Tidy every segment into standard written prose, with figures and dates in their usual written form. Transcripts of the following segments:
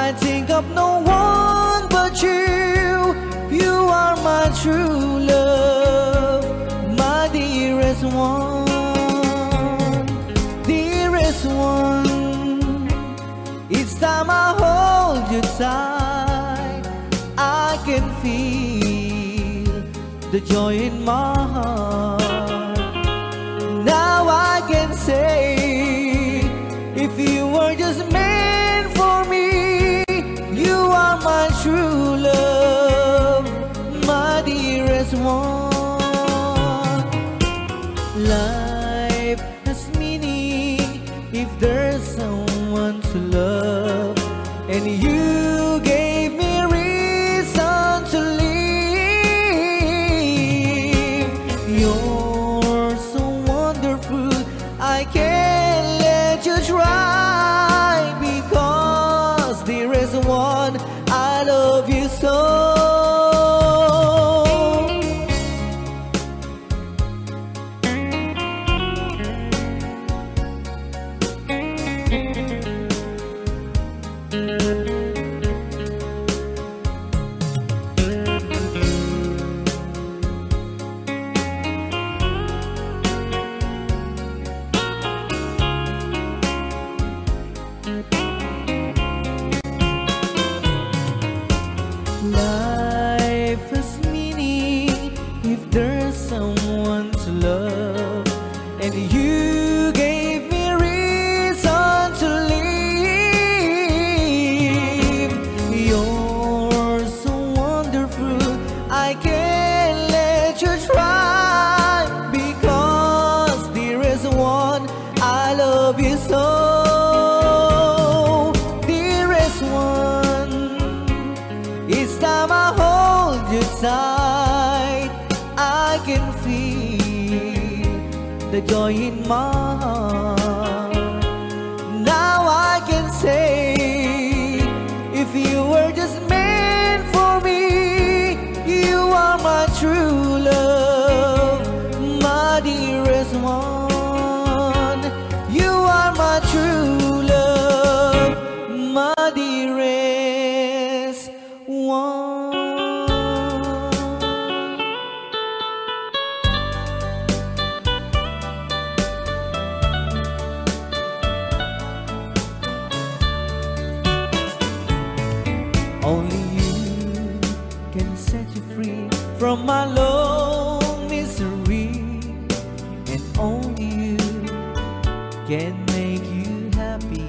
I think of no one but you. You are my true love, my dearest one, dearest one. Each time I hold you tight, I can feel the joy in my heart. Now I can say, if you were just meant for me, you are my true love, my dearest one. Life has meaning if there's someone to love, and you gave me reason to live. You're so wonderful, I can't let you try, because there is one, I love you so. Life has meaning if there's someone to love, and you gave me reason to live. You're so wonderful, I can't let you try, because there is one, I love you so. Dearest one, each time I hold you tight, I can feel the joy in my heart. Now I can say, if you were just meant for me, you are my true love, my dearest one. You are my true love, my dearest one. Only you can set you free from my long misery, and only you can make you happy.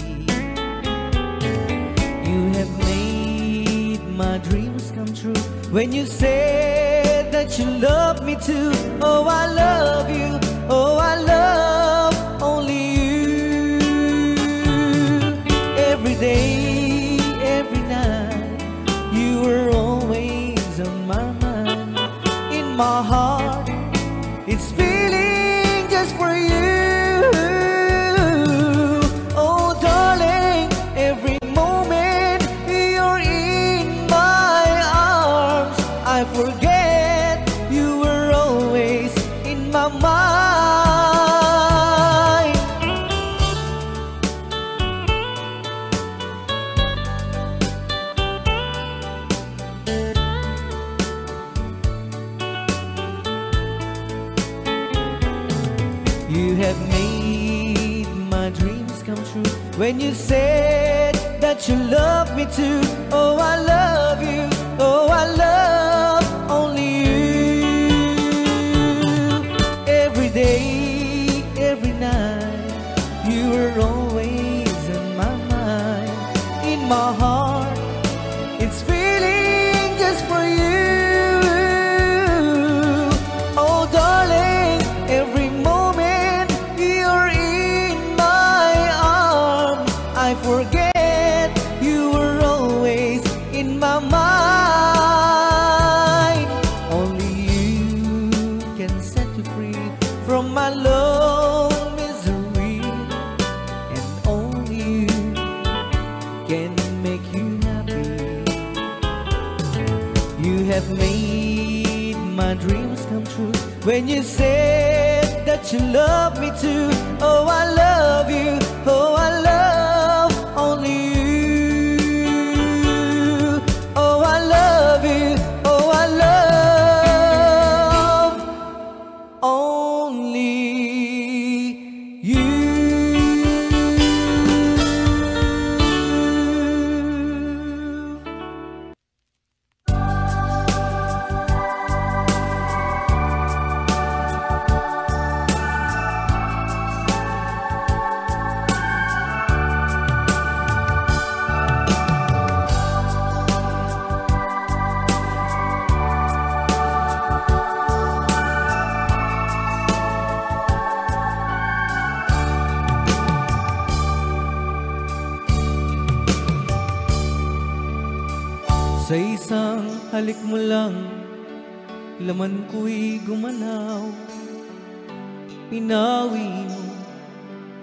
You have made my dreams come true when you said that you love me too. Oh, I love you. Oh, I love only you. Every day, every night, you were always on my mind. In my heart, it's feeling just for you. Oh, darling, every moment you're in my arms, I forget you were always in my mind. You have made my dreams come true when you said that you love me too. Oh, I love you. Oh, I love only you. Every day, every night, you were always in my mind. In my heart, it's feeling just for you. Oh, darling, every moment you're in my arms, I forget you were always in my mind. Only you can set you free from my long misery, and only you can make you happy. You have made my dreams come true when you said that you love me too. Oh, I love you. Oh, I love only you. Sa isang halik mo lang, laman ko'y gumalaw. Pinawi mo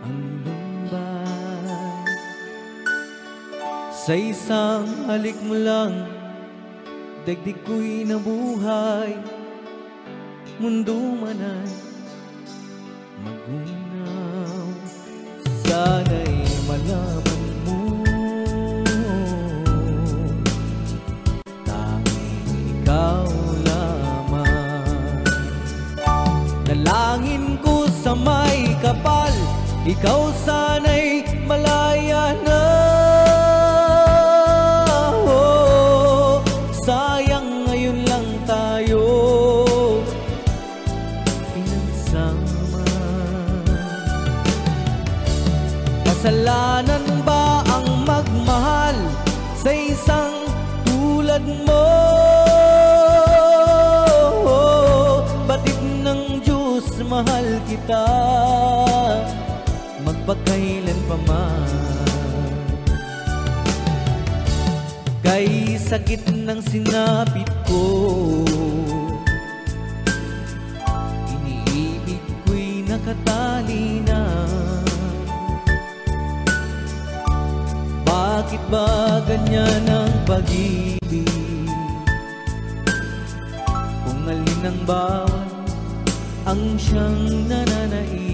ang lumbay. Sa isang halik mo lang, daigdig ko'y nabuhay. Mundo man ay magunaw. Sana'y malaman mo, tanging ikaw lamang. Dalangin ko sa may kapal, ikaw sana'y malaya na. Oh, sayang ngayon lang tayo pinagsama. Kasalanan ba ang magmahal sa isang tulad mo? Batid ng Diyos, mahal kita magpakailan pa man. Kay sakit ng sinapit ko, iniibig ko'y nakatali na. Bakit ba ganyan ang pag-ibig? Kung alin ang bawal ang siyang nananaig.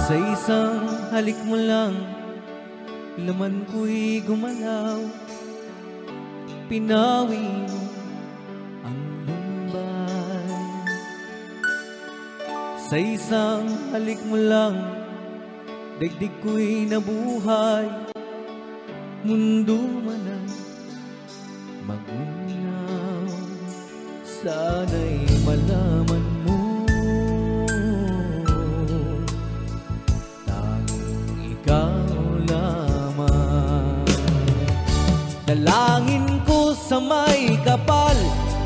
Sa isang halik mo lang, laman ko'y gumalaw. Pinawi mo ang lumbay. Sa isang halik mo lang, daigdig ko'y nabuhay. Mundo man ay magunaw. Sana'y malaman mo, ikaw lamang. Dalangin ko sa may kapal,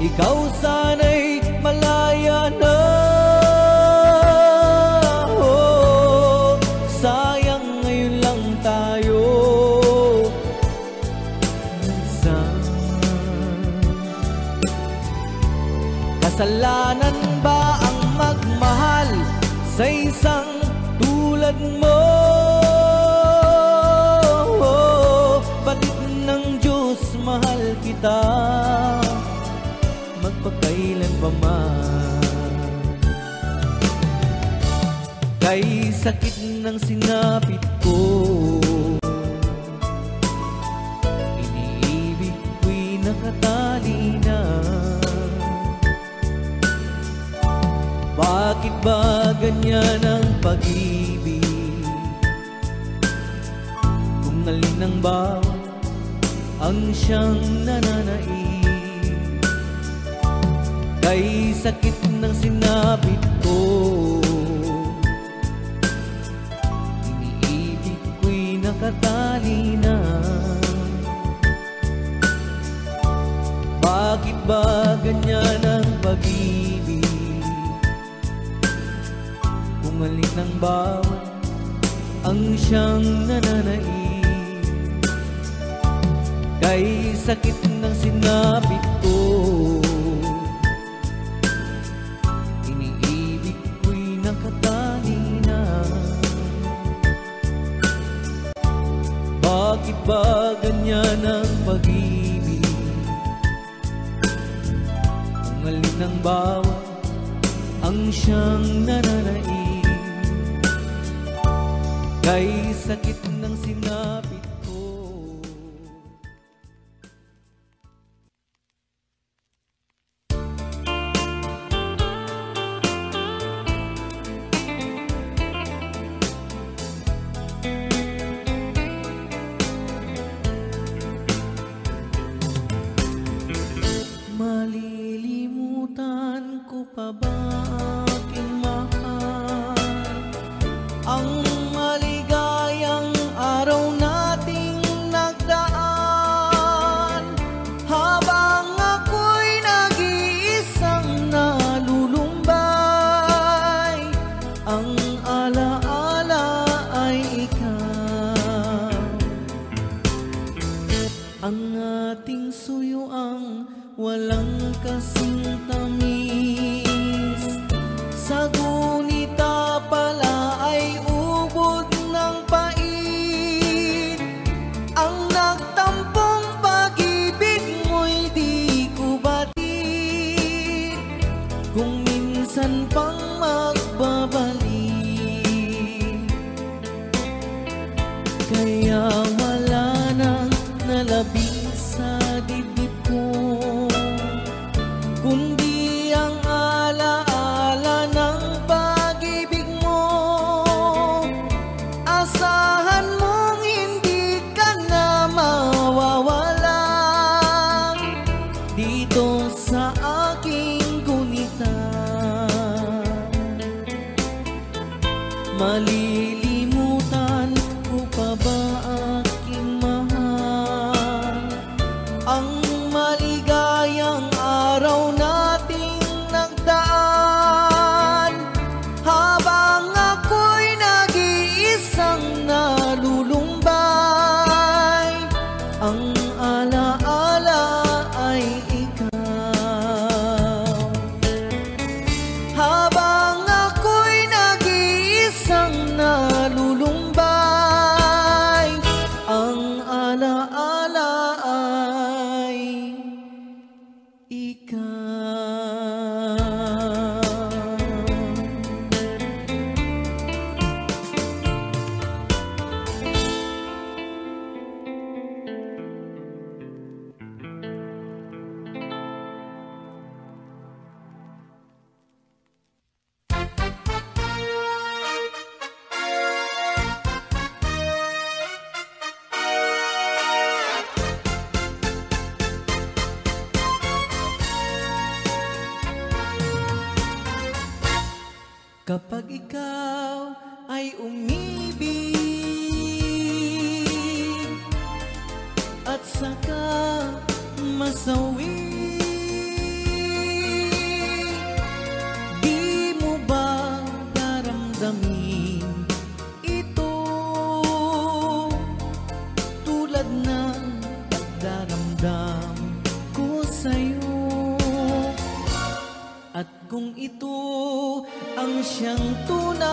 ikaw sana'y malaya na. Oh, sayang ngayon lang tayo nagsama. Kasalanan ba ang magmahal sa isang tulad mo? Batid ng Diyos, mahal kita magpakailan pa man. Kay sakit ng sinapit ko, iniibig ko'y nakatali na. Bakit ba ganyan ang pag-ibig? Kung alin ang bawal ang siyang nananaig. Kay sakit ng sinapit ko, iniibig ko'y nakatali na. Bakit ba ganyan ang pag-ibig? Kung alin ang bawal ang siyang nananaig. Kay sakit ng sinapit ko, iniibig ko'y nakatali na. Bakit ba ganyan ang pag-ibig? Kung alin ang bawal ang siyang nananaig. Kay sakit ng sinapit ko. ang ating suyuang walang kasing tamis. Sa gunita pala ay ubod ng pait, ang nagtampong pag-ibig mo'y di ko batid, kung minsan pang magbabalik. Kaya wala nang nalabing sa dibdib ko, kundi ang alaala ng pag-ibig mo. Asahan mong hindi ka na mawawala dito sa aking gunita. Malilimutan ko pa ba aking mahal, ang maligayang araw nating nagdaan, habang ako'y nag-iisang nalulumbay, ang alaala ay ikaw. Habang ako'y nag-iisang nalulumbay, ang alaala ay ikaw. Kapag ikaw ay umibig at saka masawi, di mo ba daramdamin ito tulad ng pagdaramdam ko sa'yo? At kung ito ang siyang tunay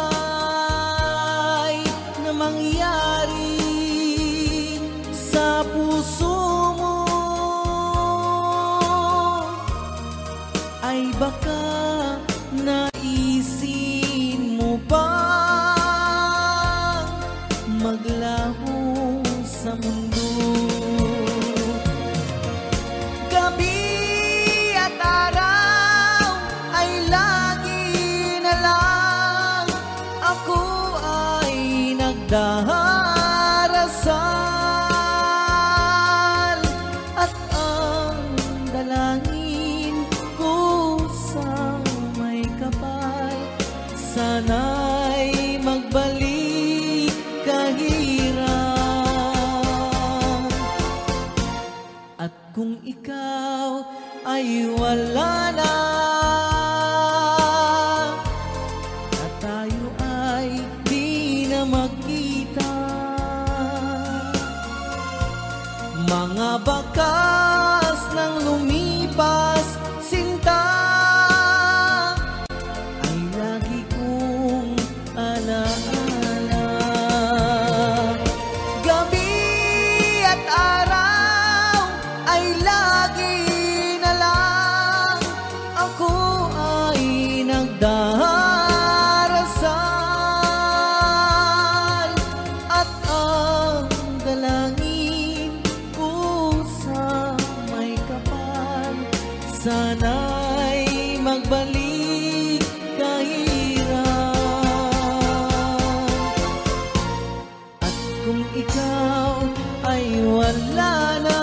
na mangyari sa puso mo, ay baka naisin mo bang maglaho sa mundo? Gabi at araw ay lagi na lang ako ay nagdarasal, at ang dalangin ko sa may kapal, sana'y magbalik kahirap. At kung ikaw ay wala na, at tayo ay di na magkita, mga bakas ng lumipas sinta ay lagi kong alaala. Gabi at araw ay lagi na lang ako ay nagdarasal, at ang dalangin ko sa may kapal, sana'y magbalik kahirap. At kung ikaw ay wala na,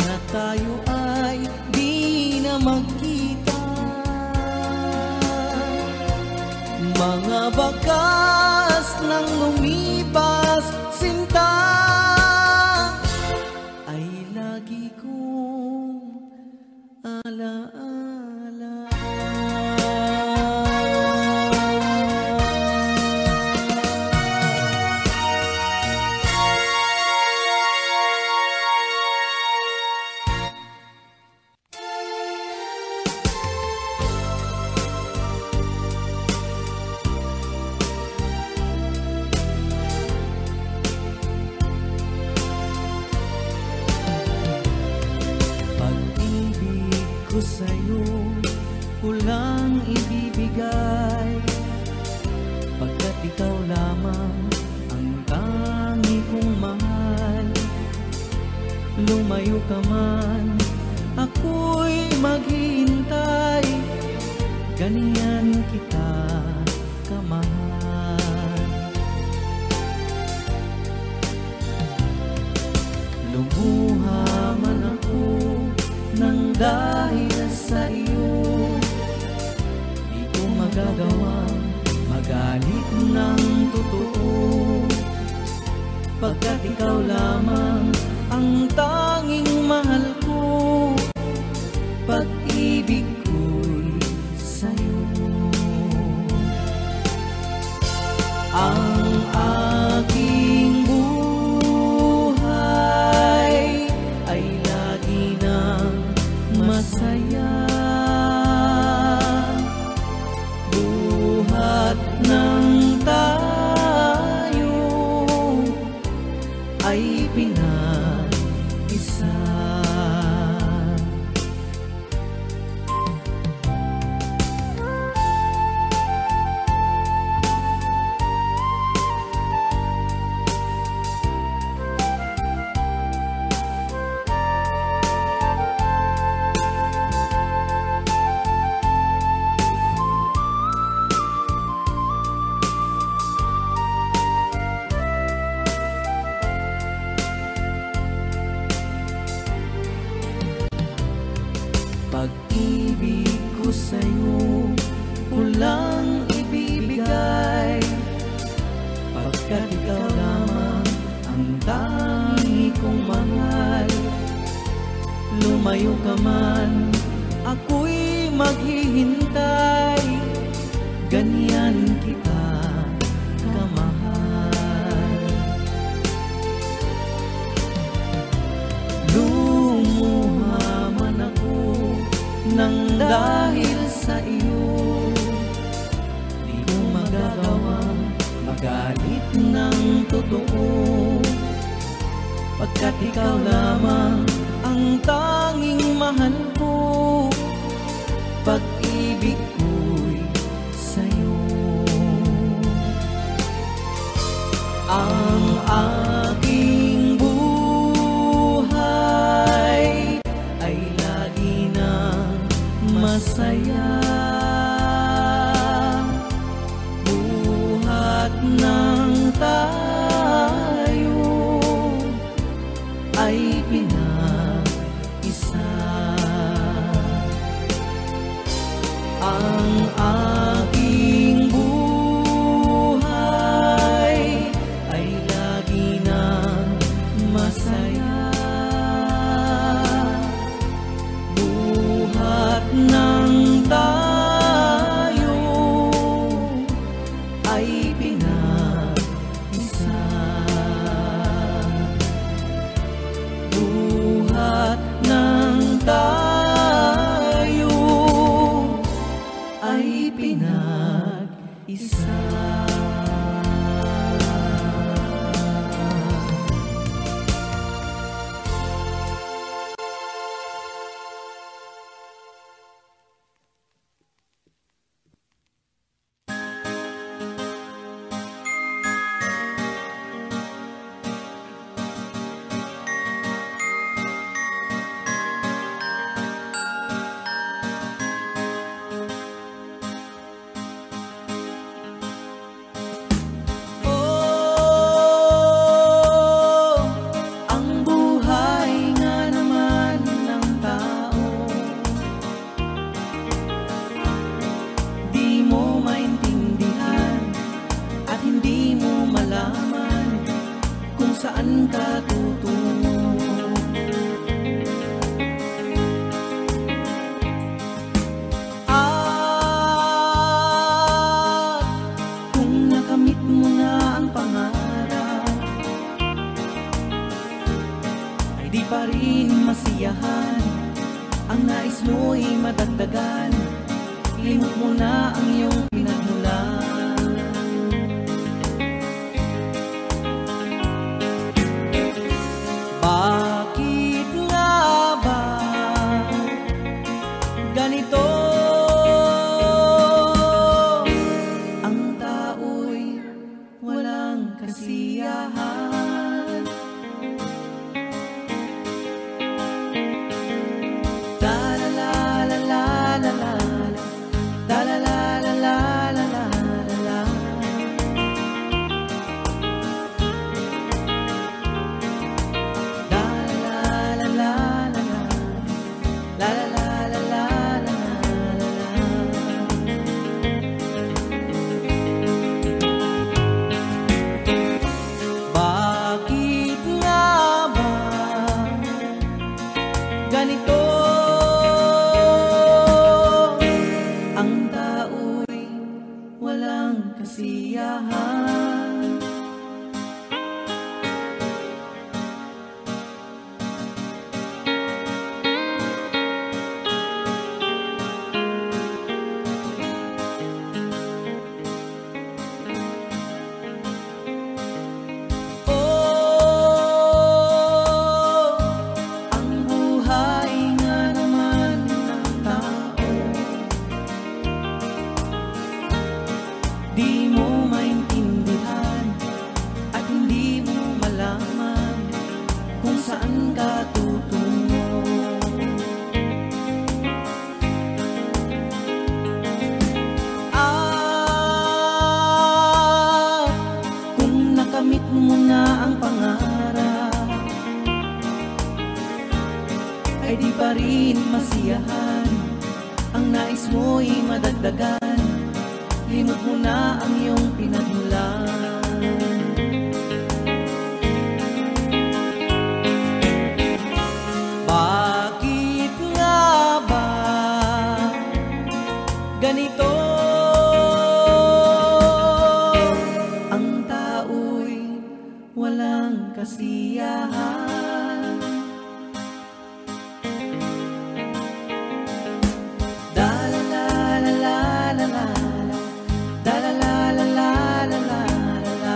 na tayo ay di na magkita, mga bakas ng lumipas sinta ay lagi kong alaala. ko sa'yo kulang ibibigay, pagkat ikaw lamang ang tangi kong mahal. Lumayo ka man, ako'y maghihintay, ganyan kita kamahal. Lumuha man ako nang dahil sa iyo, di ko magagawang magalit ng totoo, pagkat ikaw lamang ang tanging mahal ko, pag-ibig ko'y sa'yo. Ang aking buhay ay lagi nang masaya, buhat ng tayo ay pinag-isa. Pag-ibig ko sa'yo kulang ibibigay, pagkat ikaw lamang ang tangi kong mahal. Lumayo ka man, ako'y maghihintay, ganyan kita kamahal. Lumuha man ako nang dahil sa iyo, di ko magagawang magalit ng totoo, pagkat ikaw lamang ang tanging mahal ko, pag-ibig ko'y sa'yo. Ang aking buhay ay lagi nang masaya, buhat ng tayo ay pinag-isa. Ang aking buhay ay lagi nang masaya, buhat ng tayo ay pinag-isa. Buhat ng tayo ay pinag-isa. Saan ka tutungo? At kung nakamit mo na ang pangarap, ay di pa rin masiyahan. Ang nais mo'y madagdagan, limot mo na ang iyong pinagmulan. Bakit nga ba kasiyahan. Da-la-la-la-la-la-la, da-la-la-la-la-la-la-la. Bakit nga ba ganito ang tao'y walang kasiyahan? Di mo maintindihan at hindi mo malaman kung saan ka tutungo. At kung nakamit mo na ang pangarap, ay di pa rin masiyahan. Ang nais mo'y madagdagan, limot mo na ang iyong pinagmulan. Bakit nga ba ganito ang tao'y walang kasiyahan? Da-la-la-la-la-la-la, da-la-la-la-la-la-la-la.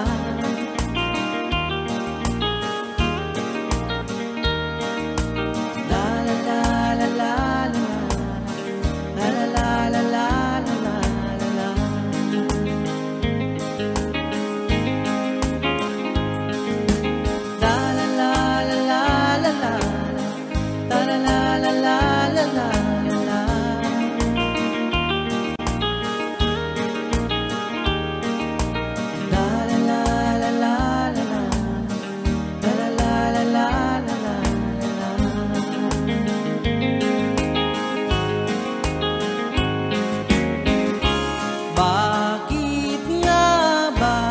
Bakit nga ba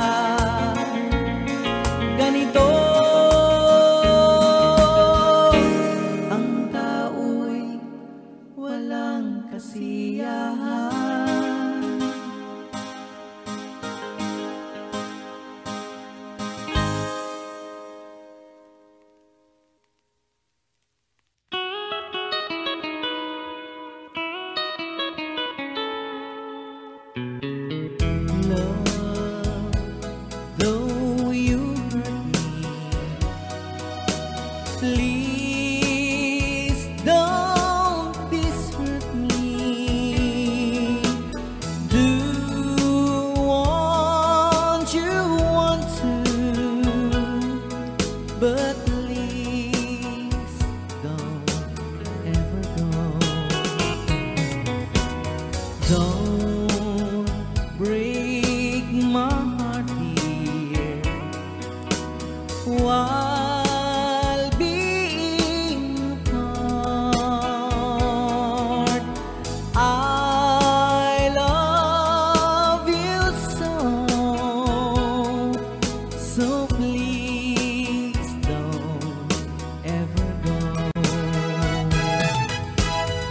ganito ang tao'y walang kasiyahan? Though you hurt me, please don't dishurt me. Do what you want to, but please don't ever go. Don't break my heart here while being apart. I love you so, so please don't ever go.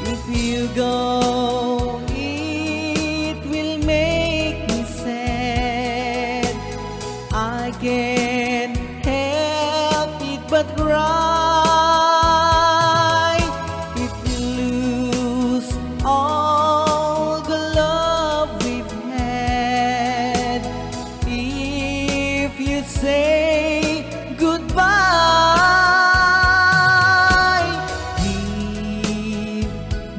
If you go, it will make me sad. I can't help it but cry if you lose all the love we've had. If you say goodbye, give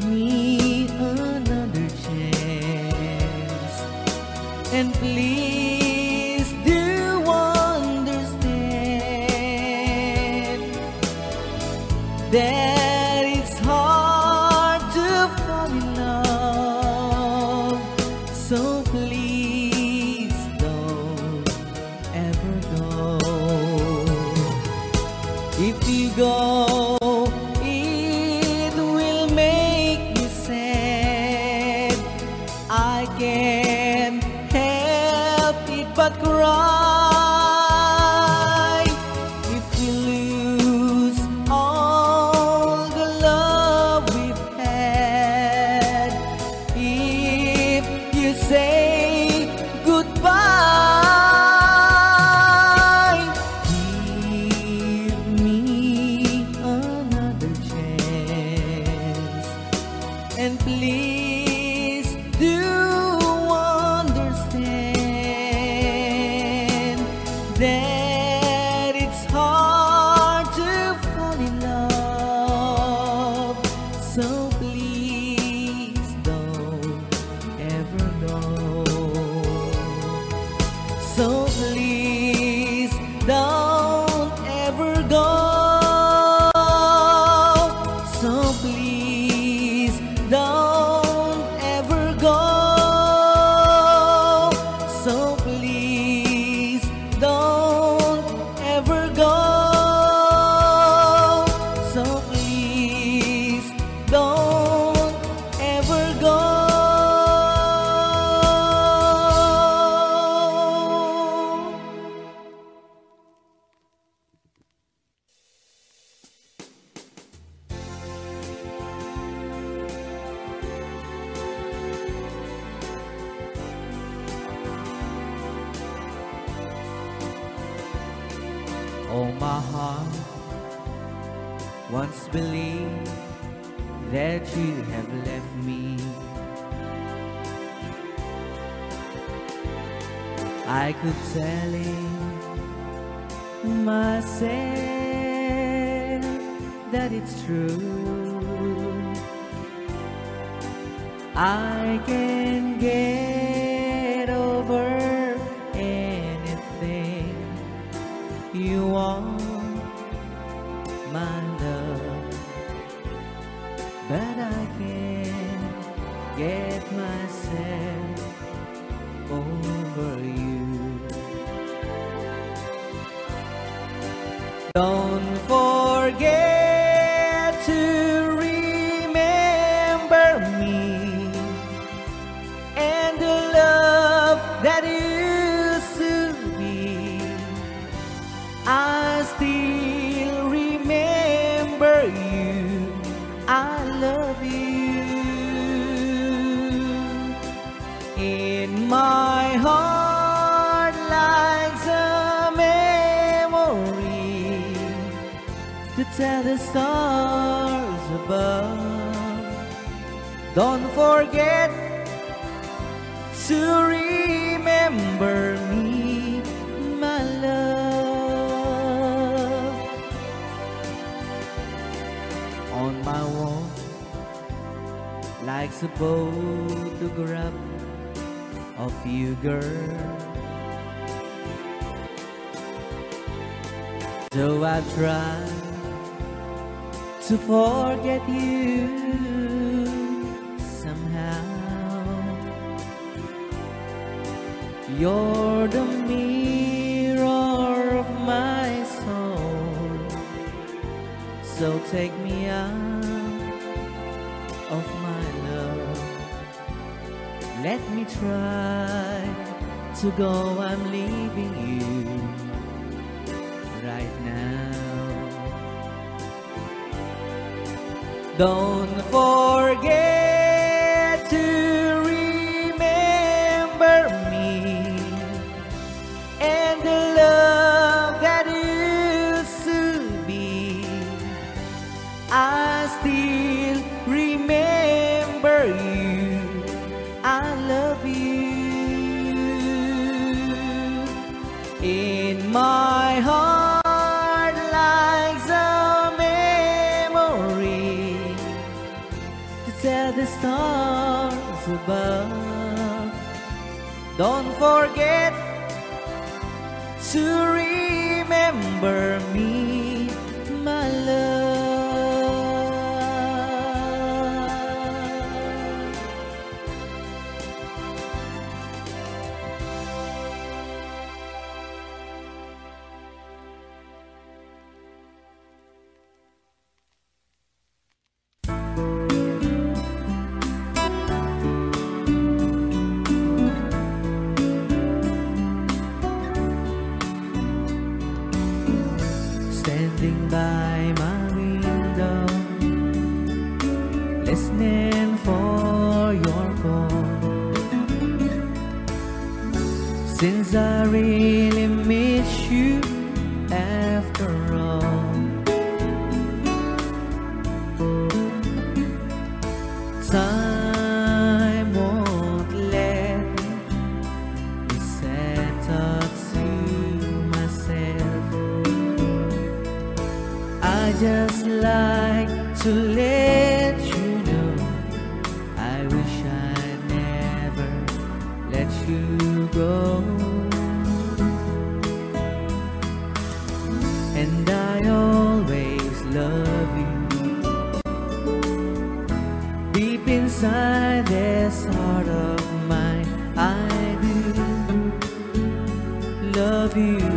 me another chance, and please do one go, it will make me sad. I can't help it but cry if we lose all the love we've had. If you say goodbye, give me another chance, and please do understand that it's hard to fall in love. So please don't ever go. So please don't ever go. So please don't ever go. So please don't ever go. So please don't ever go. Oh, my heart once believed that you have left me. I could tell it myself that it's true. I can get over anything you want, my love, but I can't get myself over you. Don't forget to remember me and the love that used to be. I still remember you. I love you. In my heart lies a memory to tell the stars above. Don't forget to remember me, my love. On my wall lies a photograph of you, girl. Though I've tried to forget you somehow, you're the mirror of my soul. So take me out of my love. Let me try to go. I'm leaving you right now. Don't forget to remember me and the love that used to be. I still remember you. I love you. In my heart lies a memory to tell the stars above. Don't forget to remember me, my love. sitting by my window, listening for your call. Since I really miss you after all, time won't let me settle to myself. I just like to let you know I wish I'd never let you go. And I always love you. Deep inside this heart of mine, I do love you.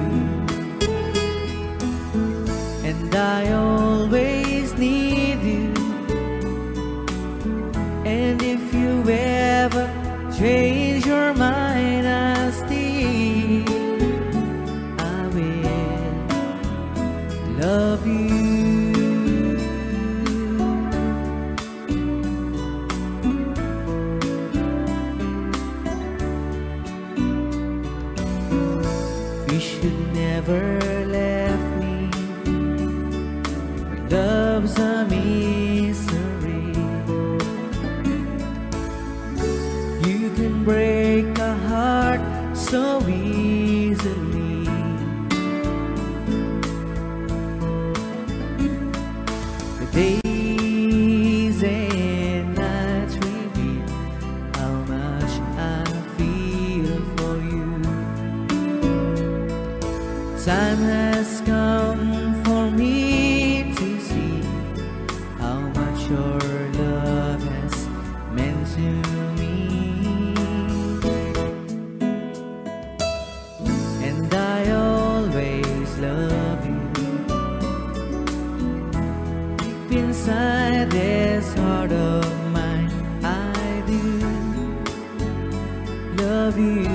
And I always need you. And if you ever change your mind, I still will love you. You should never left me. Love's a misery. You can break a heart so easily. The days and nights reveal how much I feel for you. Time has come for me to see how much your love has meant to me. And I always love you. Deep inside this heart of mine, I do love you.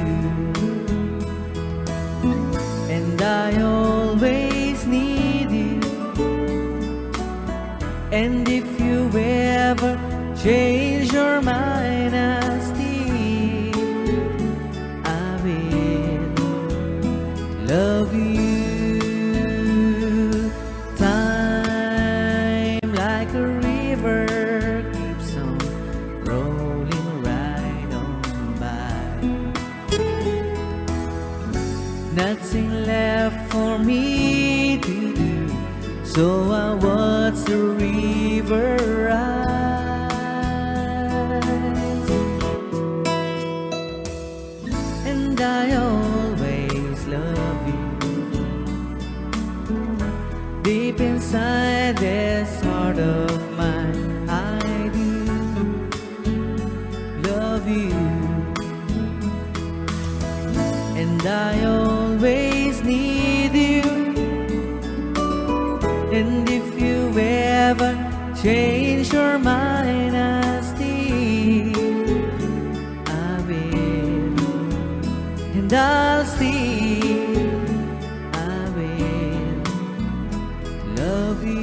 And I always need you. And if you ever change your mind, I still will love you. Time like a river keeps on rolling right on by. Nothing left for me to do, so I watch the river rise. And I always love you. Deep inside this heart of mine, I do love you. And I always need you. And if you ever change your mind, I still will. And I'll still will love you.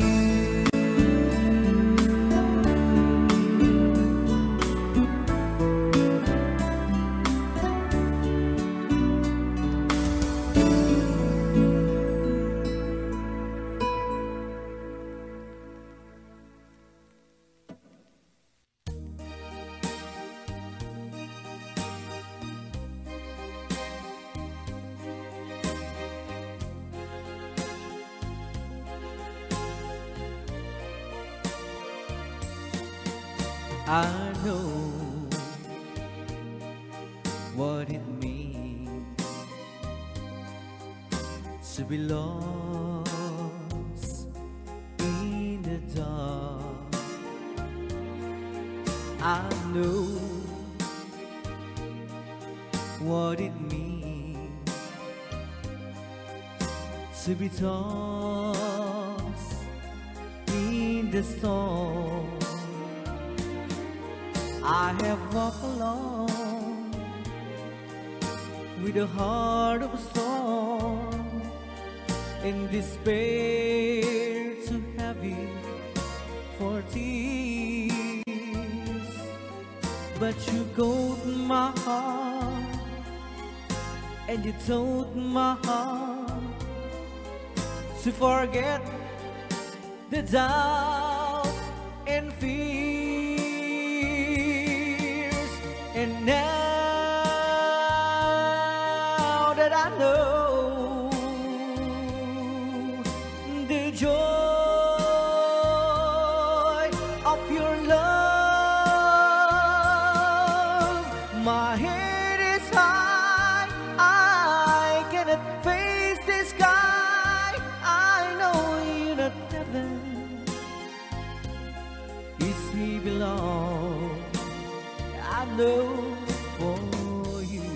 I know what it means to be lost in the dark. I know what it means to be tossed in the storm. I have walked alone with a heart of stone in despair. heavy for tears, but you caught my heart and you told my heart to forget the doubt and fears. And now that I know the joy of your love, my head is high, I cannot face the sky. I know you're not heaven, is he belong. I know for you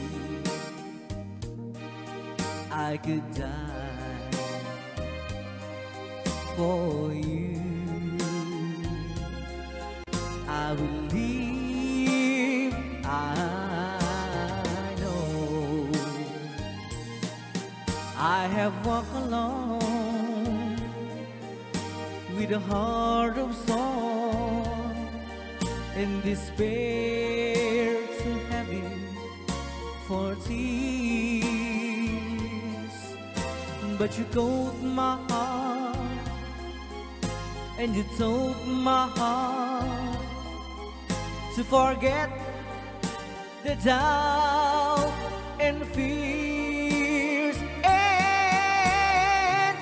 I could die for you. I will leave, I know. I have walked alone with a heart of song and despair too heavy for tears, but you caught my heart and you told my heart to forget the doubt and fears. And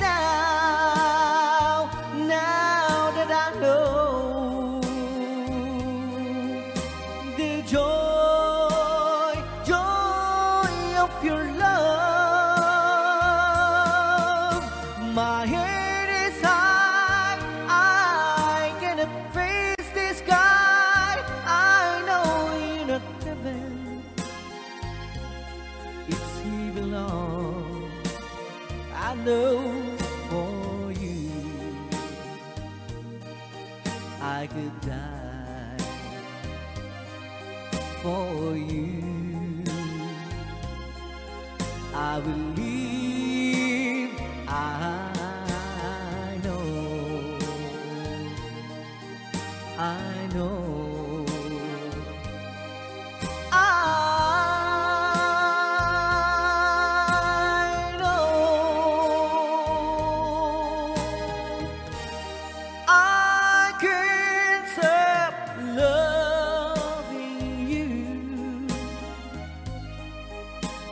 now that I know the joy of your love, my head is high, I cannot face the sky. I know you're not heaven, it's he belong. I know for you I could die for you. I will leave, I know, I know, I know. I can't stop loving you.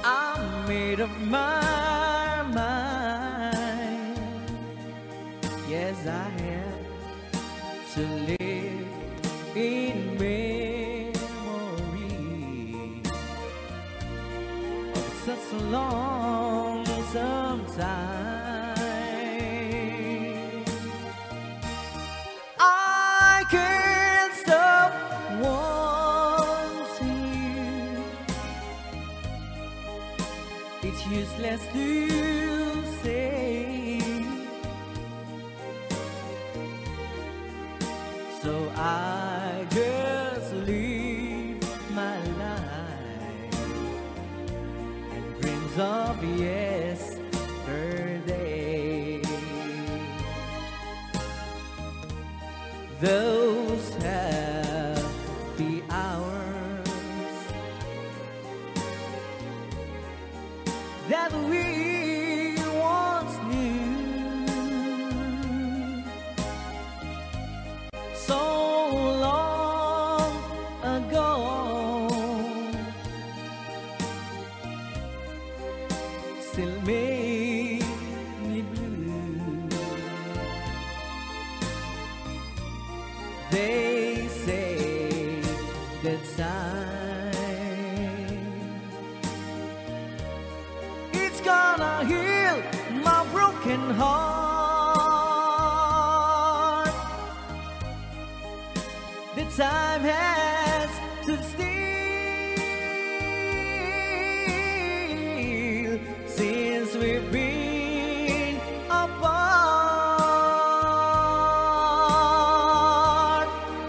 I'm made of my mind. Yes, I have to live in memory of such a lonesome time. I can't stop wanting you. It's useless to say, so I just live my life and dreams of yesterday. Those happy hours that we once knew, so long ago, still make me blue. They say that time it's gonna heal my broken heart. The time has to steal since we've been apart.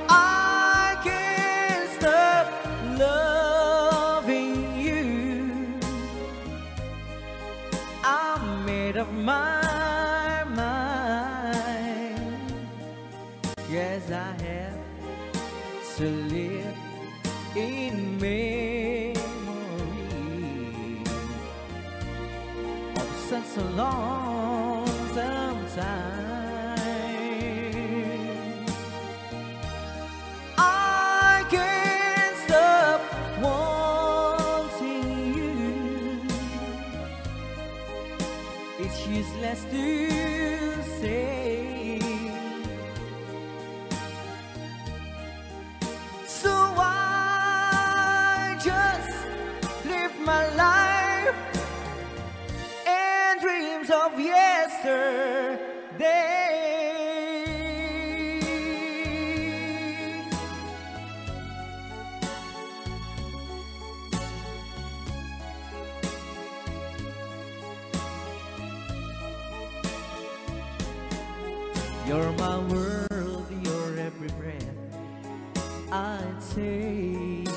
I can't stop loving you. I'm made of my mind. yes, I have to live in memory of such a long time. I can't stop wanting you. It's useless to say. So I just live my life and dreams of yesterday. You're my world, you're every breath I take.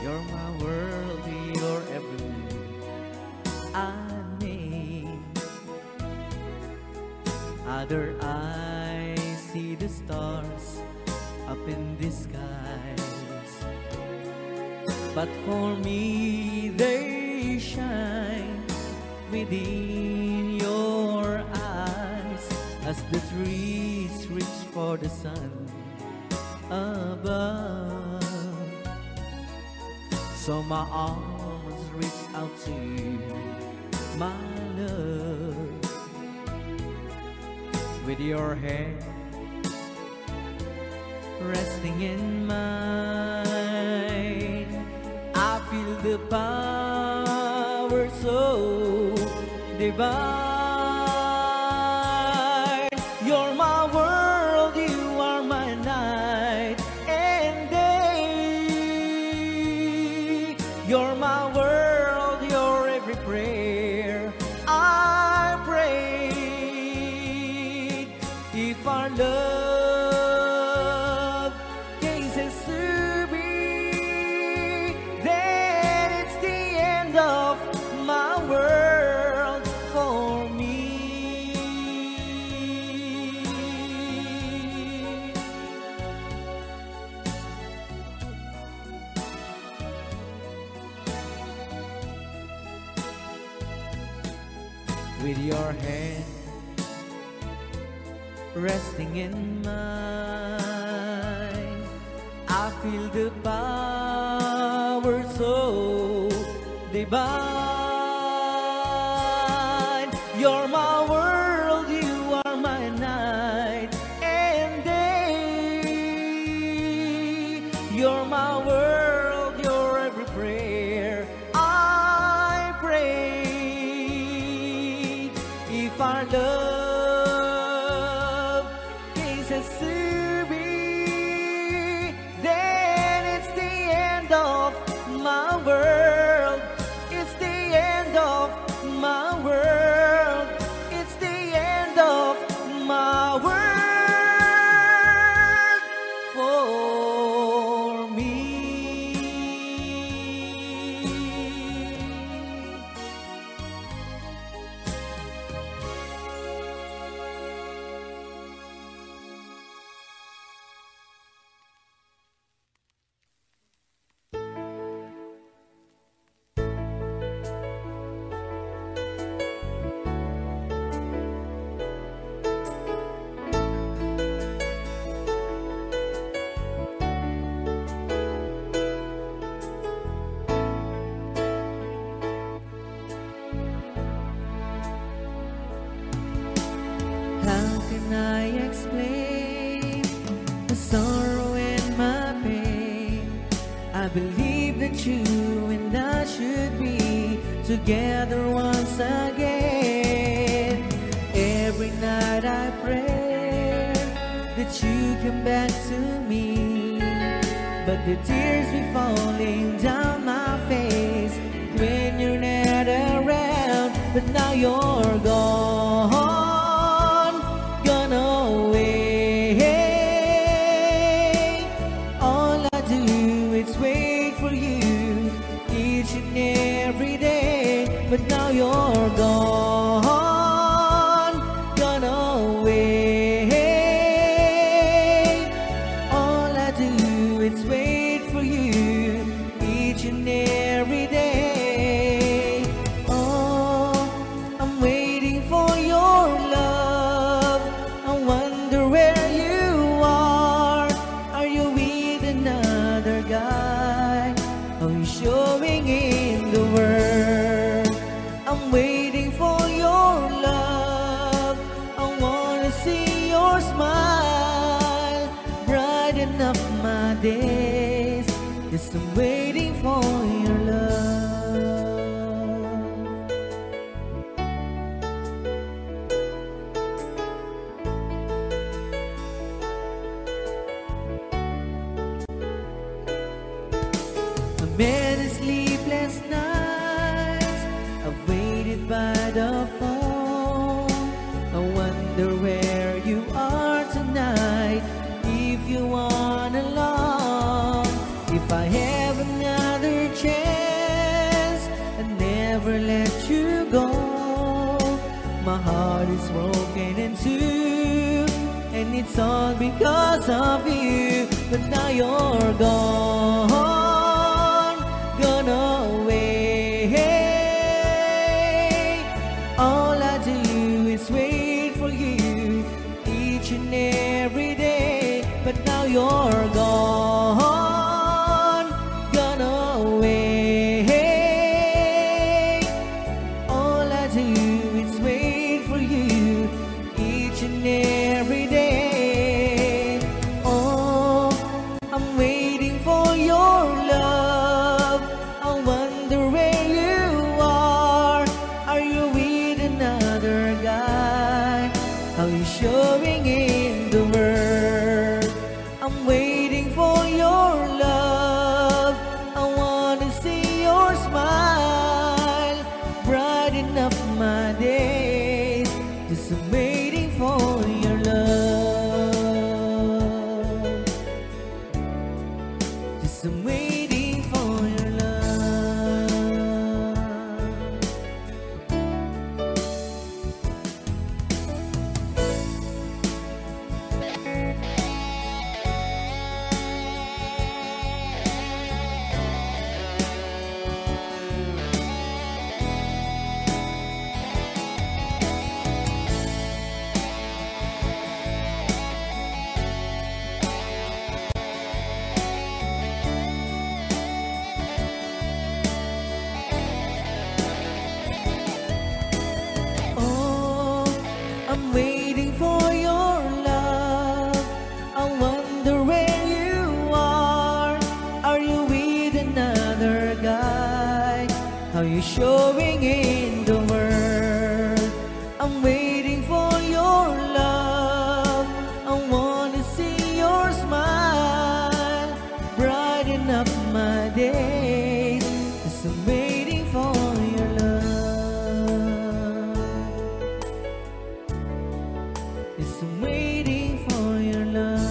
You're my world, you're every move I make. Other eyes see the stars up in the skies, but for me they shine within your eyes as the trees reach for the sun above. So my arms reach out to you, my love. With your hand resting in mine, I feel the power so divine. You're my world, you are my night and day. You're my world, you're every prayer I pray. If our love cases to be, then it's the end of my world for me. With your hand resting in mine, I feel the power so divine. You're my world, you are my night and day. You're my world, you're every prayer I pray. If our love cases to be, then it's the end of my world. It's the end of my world. It's the end of my world for me. How can I explain the sorrow and my pain? I believe that you and I should be together once again. Every night I pray that you come back to me, but the tears be falling down my face when you're not around. But now you're gone, gone away. All I do is wait for you each and every day. But now you're gone, gone away. waiting for your love. I wanna see your smile, brighten up my days. Yes, I'm waiting for your love. Many sleepless nights I've waited by the phone. I wonder where you are tonight. If you want along, if I have another chance, I'd never let you go. My heart is broken in two, and it's all because of you. But now you're gone, gone away. All I do is wait for you each and every day. But now you're gone, gone away. All I do is wait for you each and every day. Oh, I'm waiting for your love. I wonder where you are. Are you with another guy? How you showing in the world? I'm waiting for your love. I wanna see your smile, brighten up my days. Just waiting for your love. Just waiting for your love. Oh, I'm waiting for your love. I wonder where you are. Are you with another guy? How you showing in the world? I'm waiting for your love. I wanna see your smile, brighten up my days. Yes, I'm waiting for your love. Yes, I'm waiting for your love.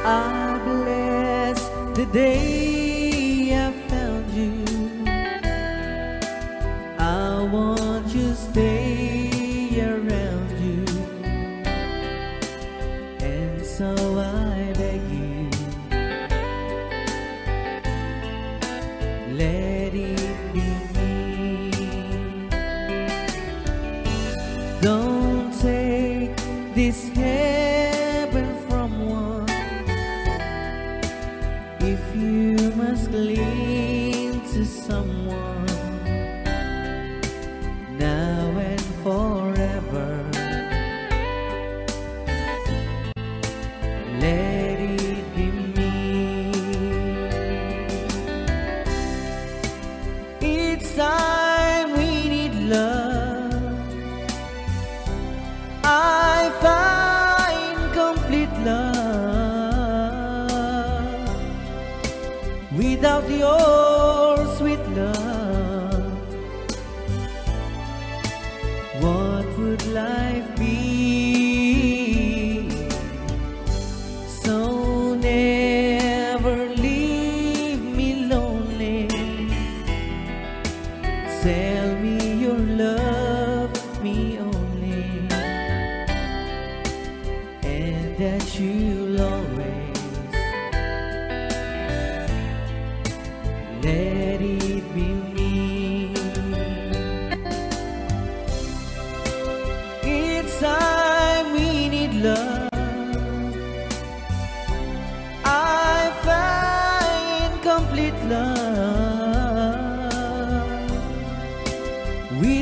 I bless the day I found you. I want to stay around you, and so I beg you, let it be me. Don't take this heaven from one. If you must cling to someone now and forever, let it be me. It's time we need love. I find complete love. Without your sweet love, what would life be? So never leave me lonely. Tell me your love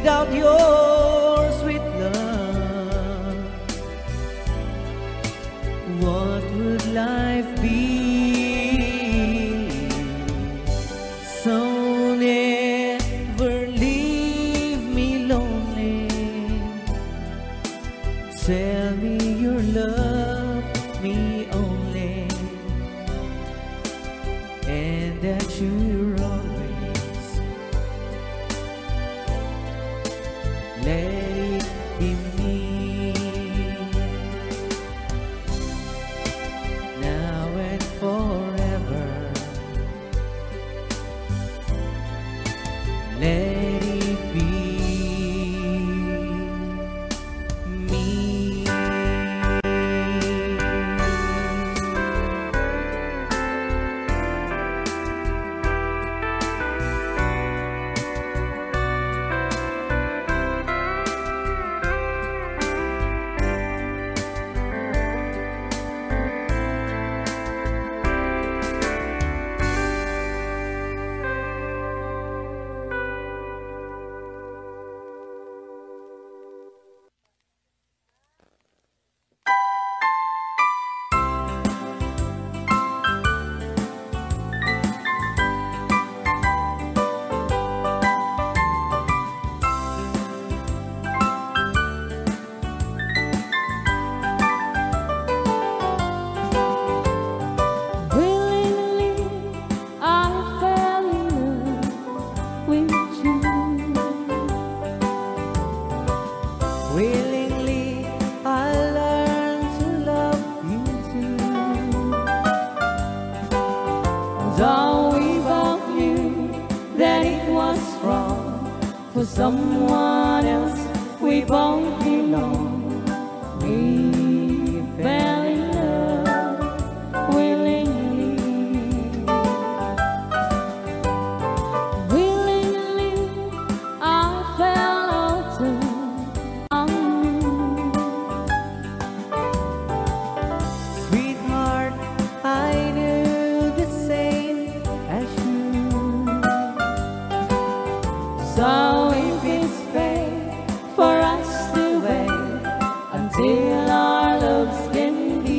without your sweet love? What would life be? So never leave me lonely. Tell me you love me only, and that you're always. Let it be me. Now and forever. Let it be me. Willingly I learned to love you too. Though we both knew that it was wrong for someone else, we both belong. We fell in love willingly. Willingly I fell also. Sweetheart, I knew the same as you. So if it's fate for us to wait until our loves can be,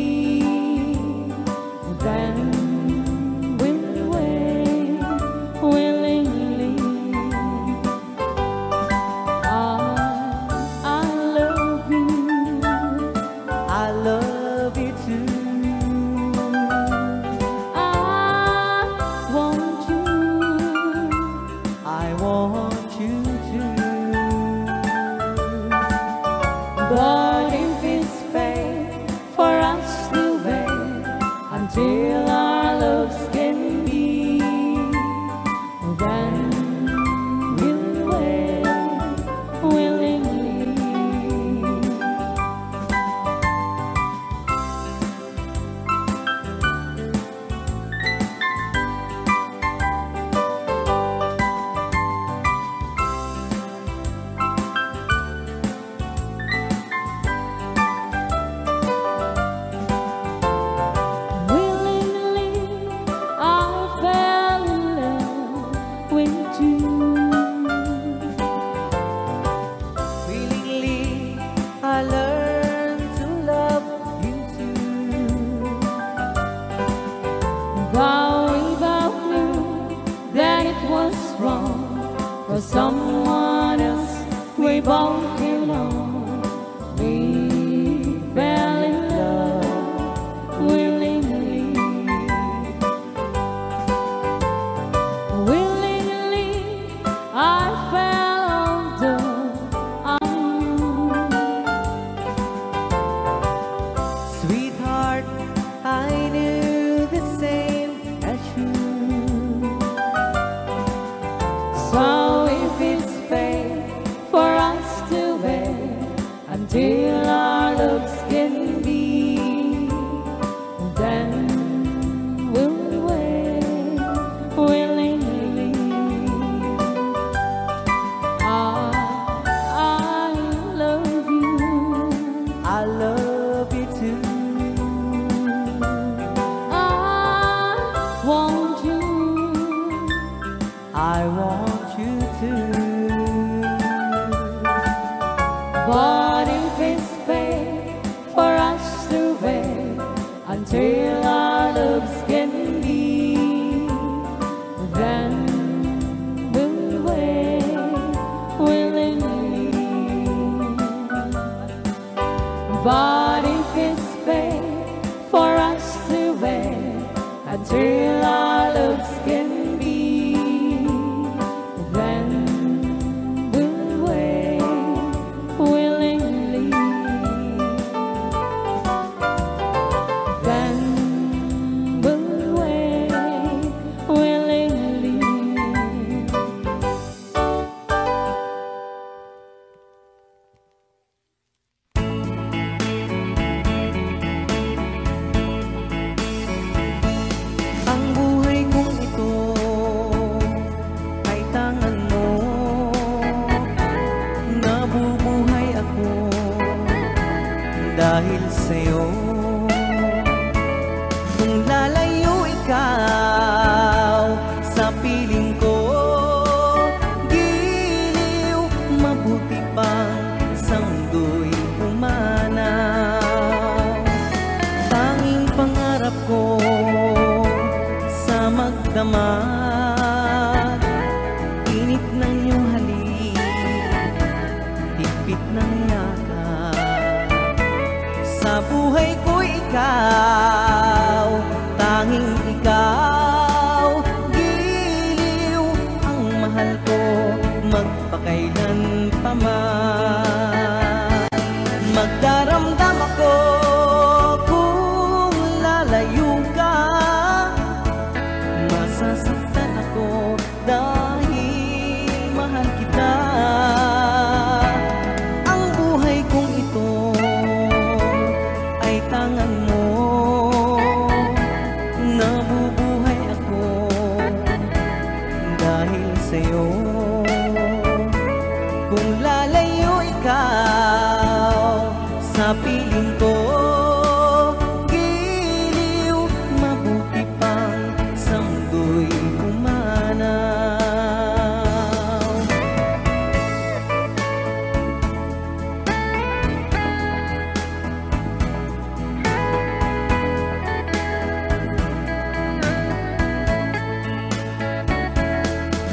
then we'll wait willingly. I love you. I love you too. I want you to. But if it's fate for us to wait until our loves can be, then we'll wait willingly. I learned to love you too. Though we both knew that it was wrong for someone else, we both belong. We fell in love willingly. Willingly I fell also. Sweetheart, I knew the same as you. So if it's fate for us to wait until our loves can be, then we'll wait willingly. I love you. I love you too. I want you to. What if it's fate for us to wait until our lives can be? Then we'll wait willingly. But if it's fate for us to wait until our lives can be, then we'll wait willingly. Then we'll wait willingly. Ang buhay kong ito ay tangan mo. Nabubuhay ako dahil sa'yo. Kung lalayo ikaw sa piling ko, giliw, mabuti pang sa mundo'y pumanaw. Tanging pangarap ko sa magdamag, init ng iyong halik, higpit ng yakap. Sa buhay ko ikaw, tanging ikaw, giliw, ang mahal ko magpakailan pa man. Magdaramdam ako kung lalayo ka, masasaktan ako dahil mahal kita. Ang buhay kong ito ay tangan mo. Nabubuhay ako dahil sa'yo. Kung lalayo ikaw sa piling ko, giliw, mabuti pang sa mundo'y pumanaw.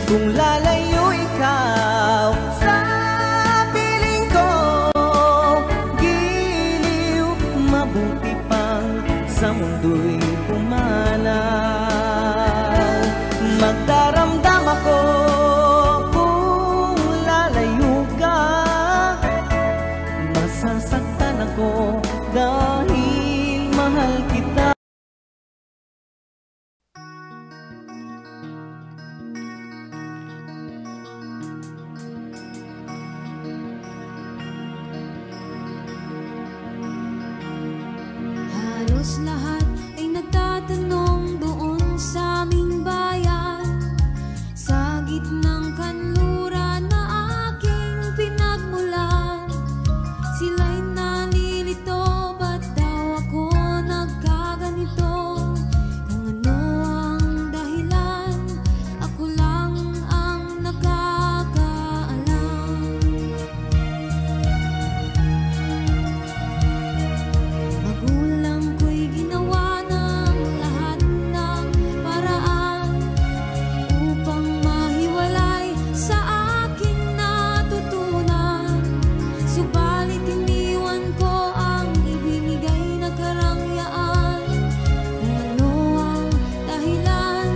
Kung lalayo ikaw sa piling ko, giliw, mabuti pang sa mundo'y pumanaw. Magdaramdam ako kung lalayo ka, masasaktan ako dahil mahal kita. Halos lahat ay nagtatanong doon sa aming bayan, sa gitnang kanluran na aking pinagmulan. Sila'y nalilito, ba't daw ako nagkaganito? Kung ano ang dahilan, ako lang ang nakakaalam. Magulang ko'y ginawa ng lahat ng paraan upang mahiwalay sa aking natutunan. Subalit iniwan ko ang ibinigay na karangyaan. Kung ano ang dahilan,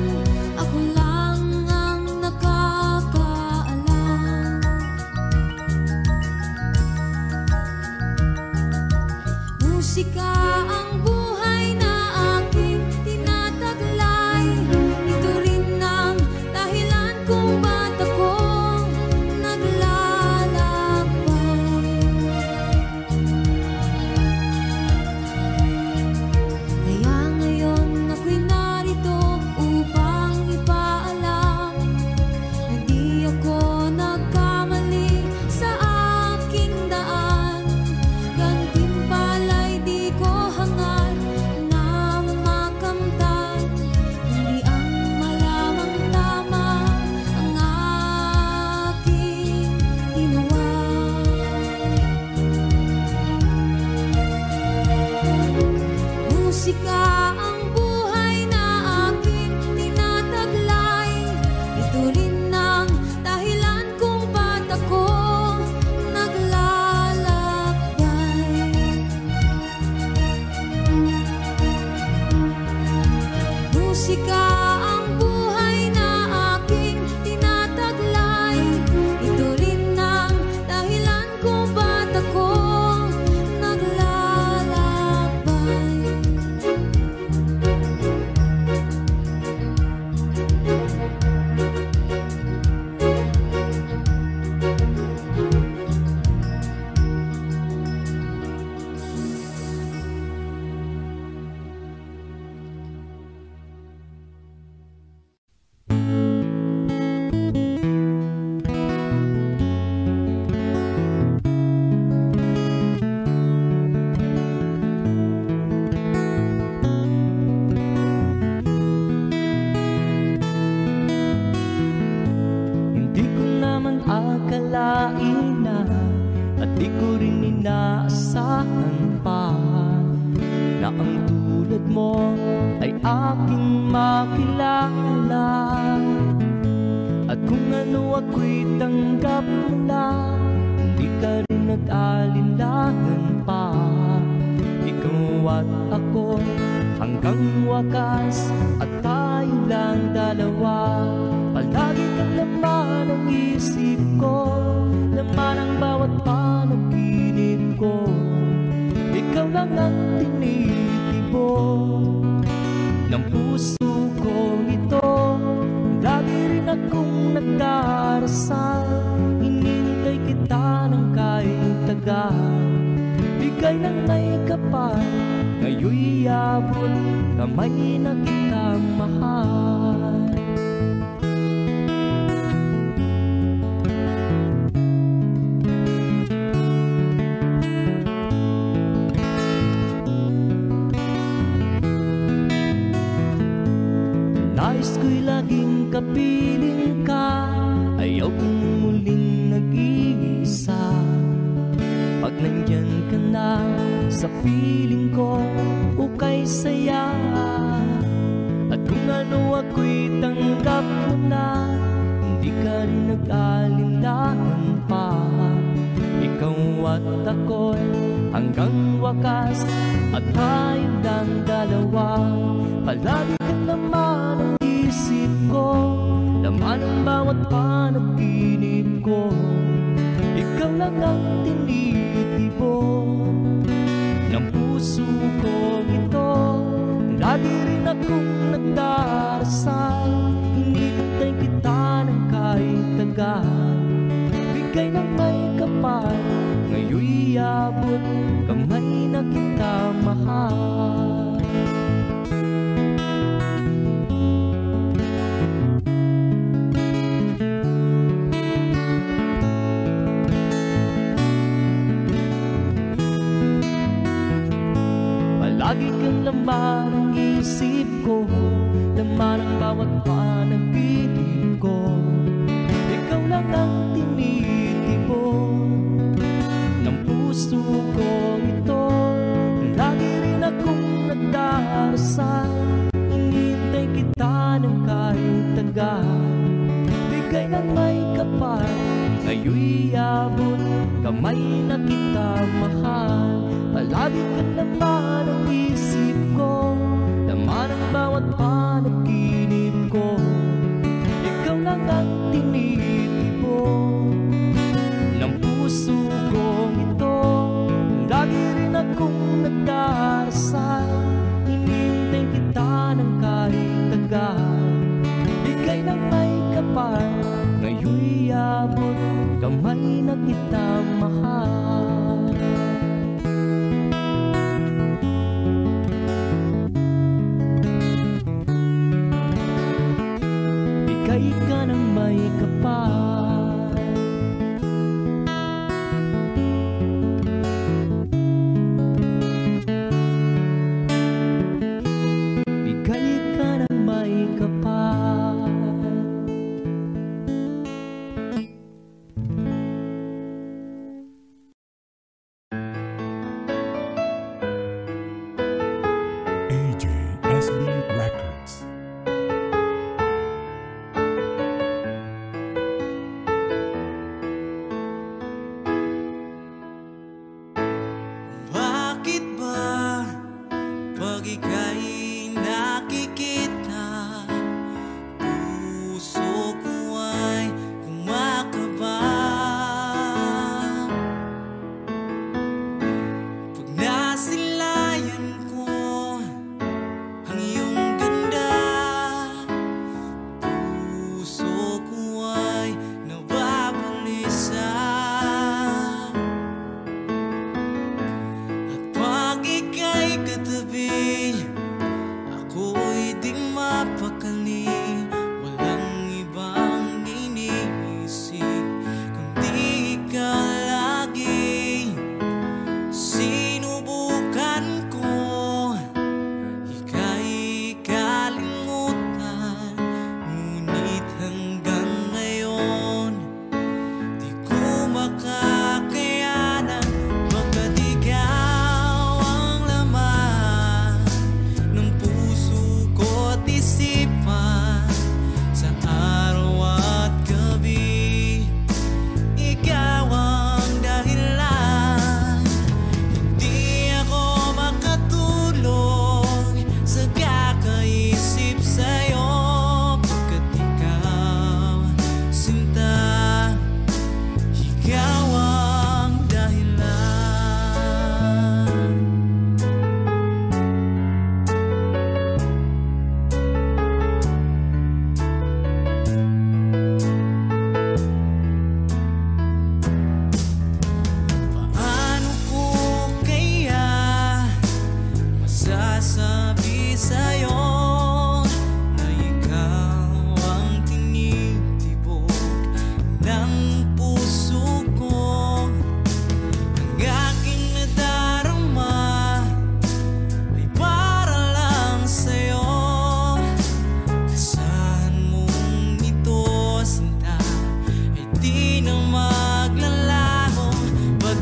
ako lang ang nakakaalam. Musika ang buhay na aking tinataglay. Ito rin ang dahilan kung ba't ako naglalakbay. Kaya ngayon ako'y narito upang ipaalam na di ako nagkamali sa aking daan. Gantimpala'y di ko ko rin inaasahan pa na ang tulad mo ay aking makilala. At kung ano ako'y tanggap mo na, hindi ka rin nag-alinlangan pa. Ikaw at ako hanggang wakas, at tayo lang dalawa. Palagi kang laman ng isip ko, laman ang bawat panaginip ko. Ikaw lang ang tinitibok ng puso ko ito. Lagi rin akong nagdarasal, hinintay kita ng kahit tagal. Bigay ng may kapal, ngayon'y abot kamay na kita mahal. Nais ko'y laging kapiling ka, ayaw kong muling nag-iisa. Pag nandyan ka na sa piling ko, ukay saya. At kung ano ako'y tanggap mo na, hindi ka rin nag-alinlangan pa. Ikaw at ako'y hanggang wakas, at tayo lang dalawa. Palagi ka naman ang isip ko, laman ang bawat panaginip ko. Ikaw lang ang tinitibok ng puso ko ito. Lagi rin akong nagdarasal, hinintay kita ng kahit tagal. Bigay ng may kapal, ngayon'y abot kamay na kita mahal. Lagi kang laman ng isip ko, laman ang bawat panaginip ko. Ikaw lang ang tinitibok ng puso ko ito. Lagi rin akong nagdarasal, hinintay kita ng kahit tagal. Bigay ng may kapal, ngayon'y abot kamay na kita mahal. Palagi ka naman ang isip ko, laman ang bawat panaginip ko. Ikaw lang ang tinitibok ng puso ko ito. Lagi rin akong nagdarasal, hinintay kita ng kahit tagal. Bigay ng may kapal, ngayon'y abot kamay na kita mahal.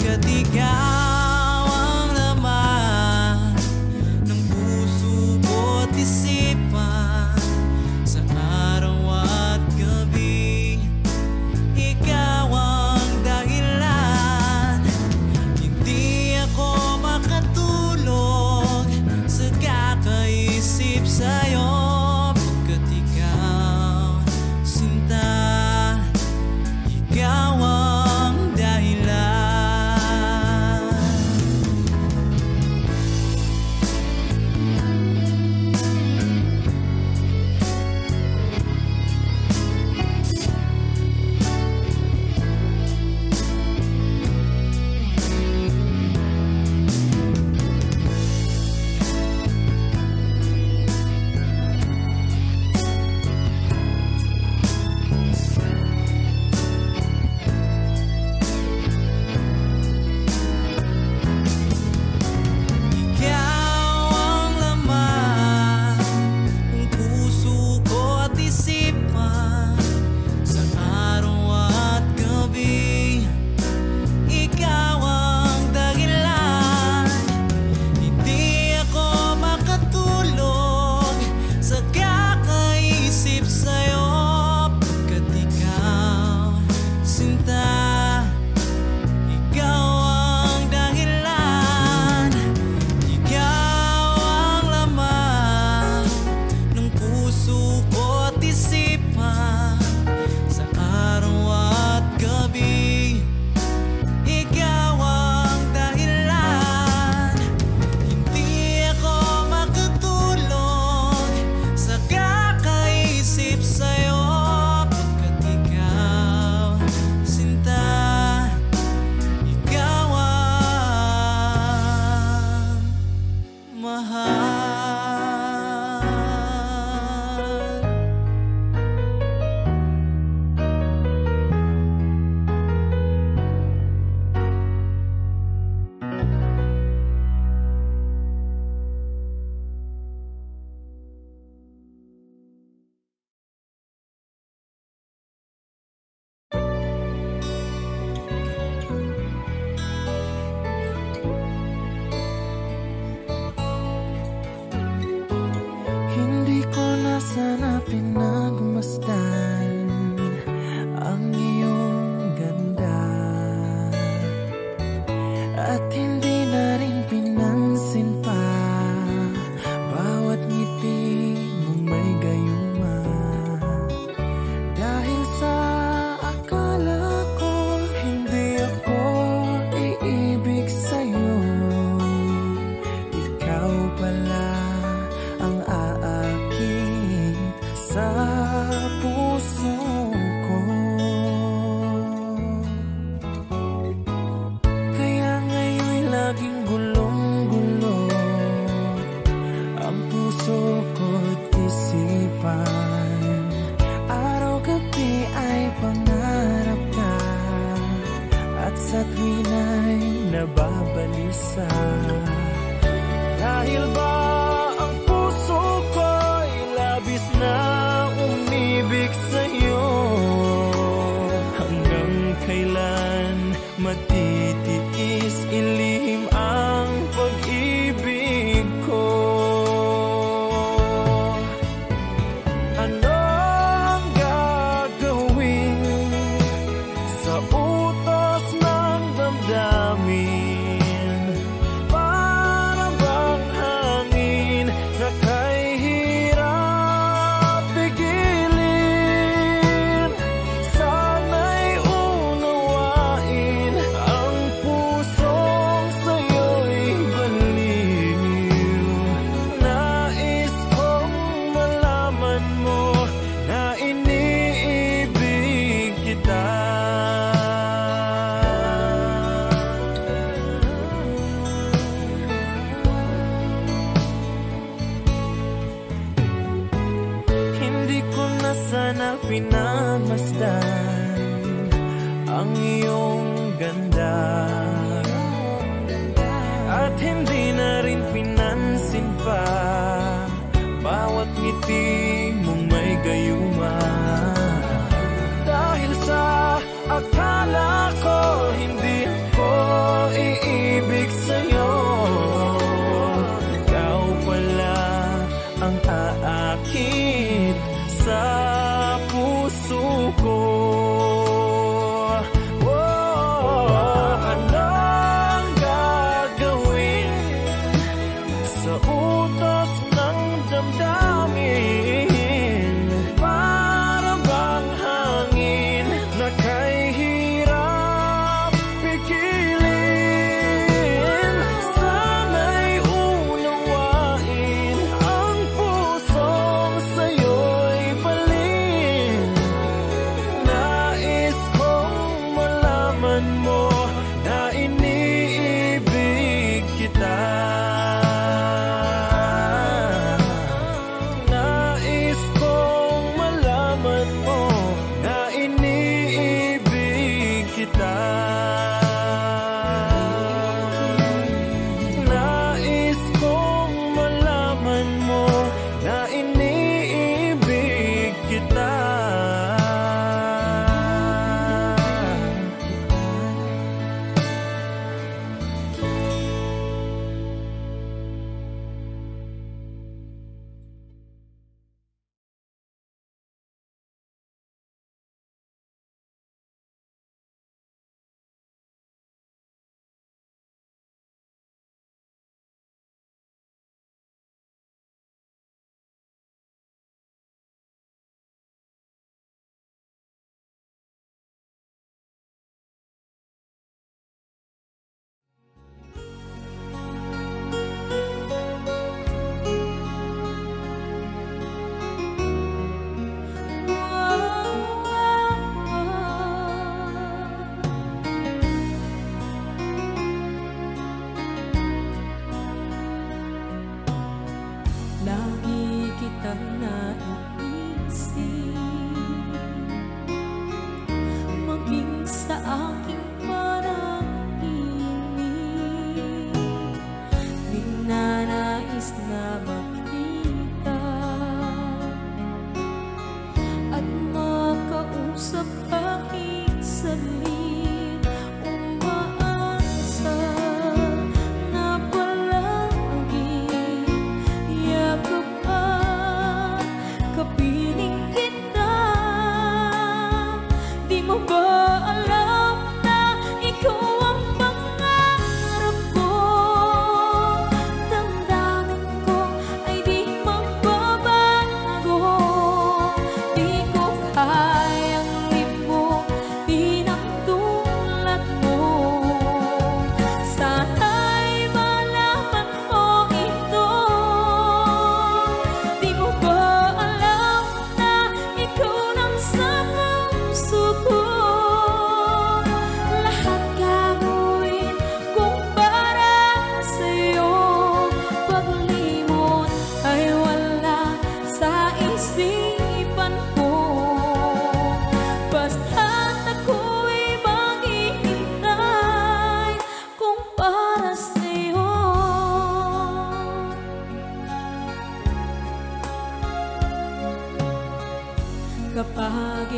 Pagkat ikaw ang laman ng puso ko't isipan, sa araw at gabi ikaw ang dahilan. Hindi ako makatulog sa kakaisip sa'yo, pagkat ikaw, sinta, ikaw ang dahilan. Hindi ko na sana pinagmasdan ang iyong ganda, at hindi na rin pinansin pa bawat ngiti mong may gayuma. Dahil sa akala ko hindi ako iibig sa'yo, ikaw pala ang aakit sa puso ko. Kaya ngayon'y laging gulong-gulo ang puso ko't isipan. Araw-gabi ay pangarap ka, at sa tuwina'y nababalisa. Dahil ba ang puso ko'y labis na umibig sa'yo? Hanggang kailan matitiis ilihim ang pag-ibig ko? Ano ang gagawin sa utos ng damdamin? Para bang hangin na kay hirap pigilin? Sana'y unawain ang pusong sa'yo'y baliw. Nais kong malaman mo na iniibig kita. Hindi ko na sana pinagmasdan ang iyong ganda, at hindi na rin pinansin pa bawat ngiti mong may gayuma. Dahil sa akala ko hindi ako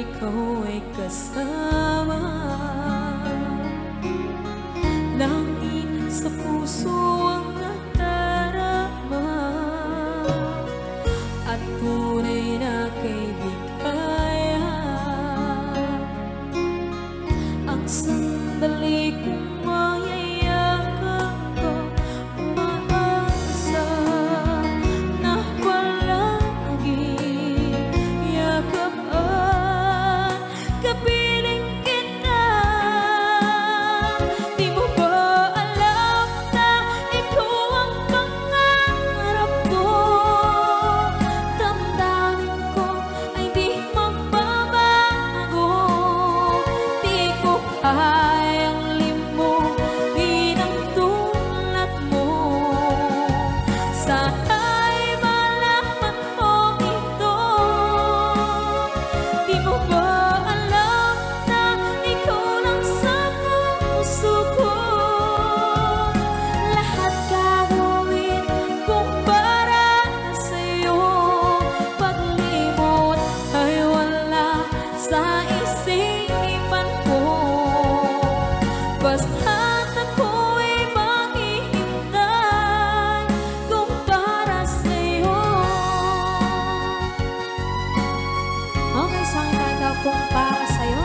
ikaw ay kasama. Langit sa puso ang nadarama, at tunay na kaibigan. Ang sandali kong mayayakap ko, umaasa na palaging yakap at kapiling kita. Di mo ba alam na ikaw ang pangarap ko? Damdamin ko ay di magbabago. Di ko kayang limutin ang tulad mo. Sana'y malaman mo ito. Di mo ba alam na ikaw lang sa puso ko? Lahat gagawin kung para sa'yo. Paglimot ay wala sa isipan ko. Basta't ako'y maghihintay kung para sa'yo. Okay, so ang kanta kung para sa'yo.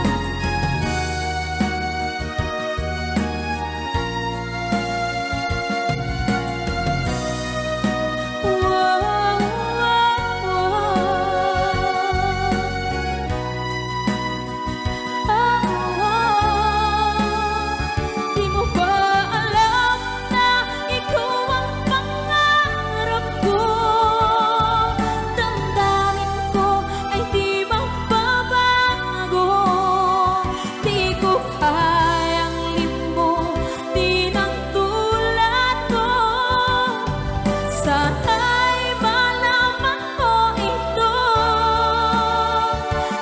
Di mo ba alam na ikaw ang pangarap ko? Damdamin ko ay di magbabago. Di ko kayang limutin ang tulad ko. Sana'y malaman mo ito.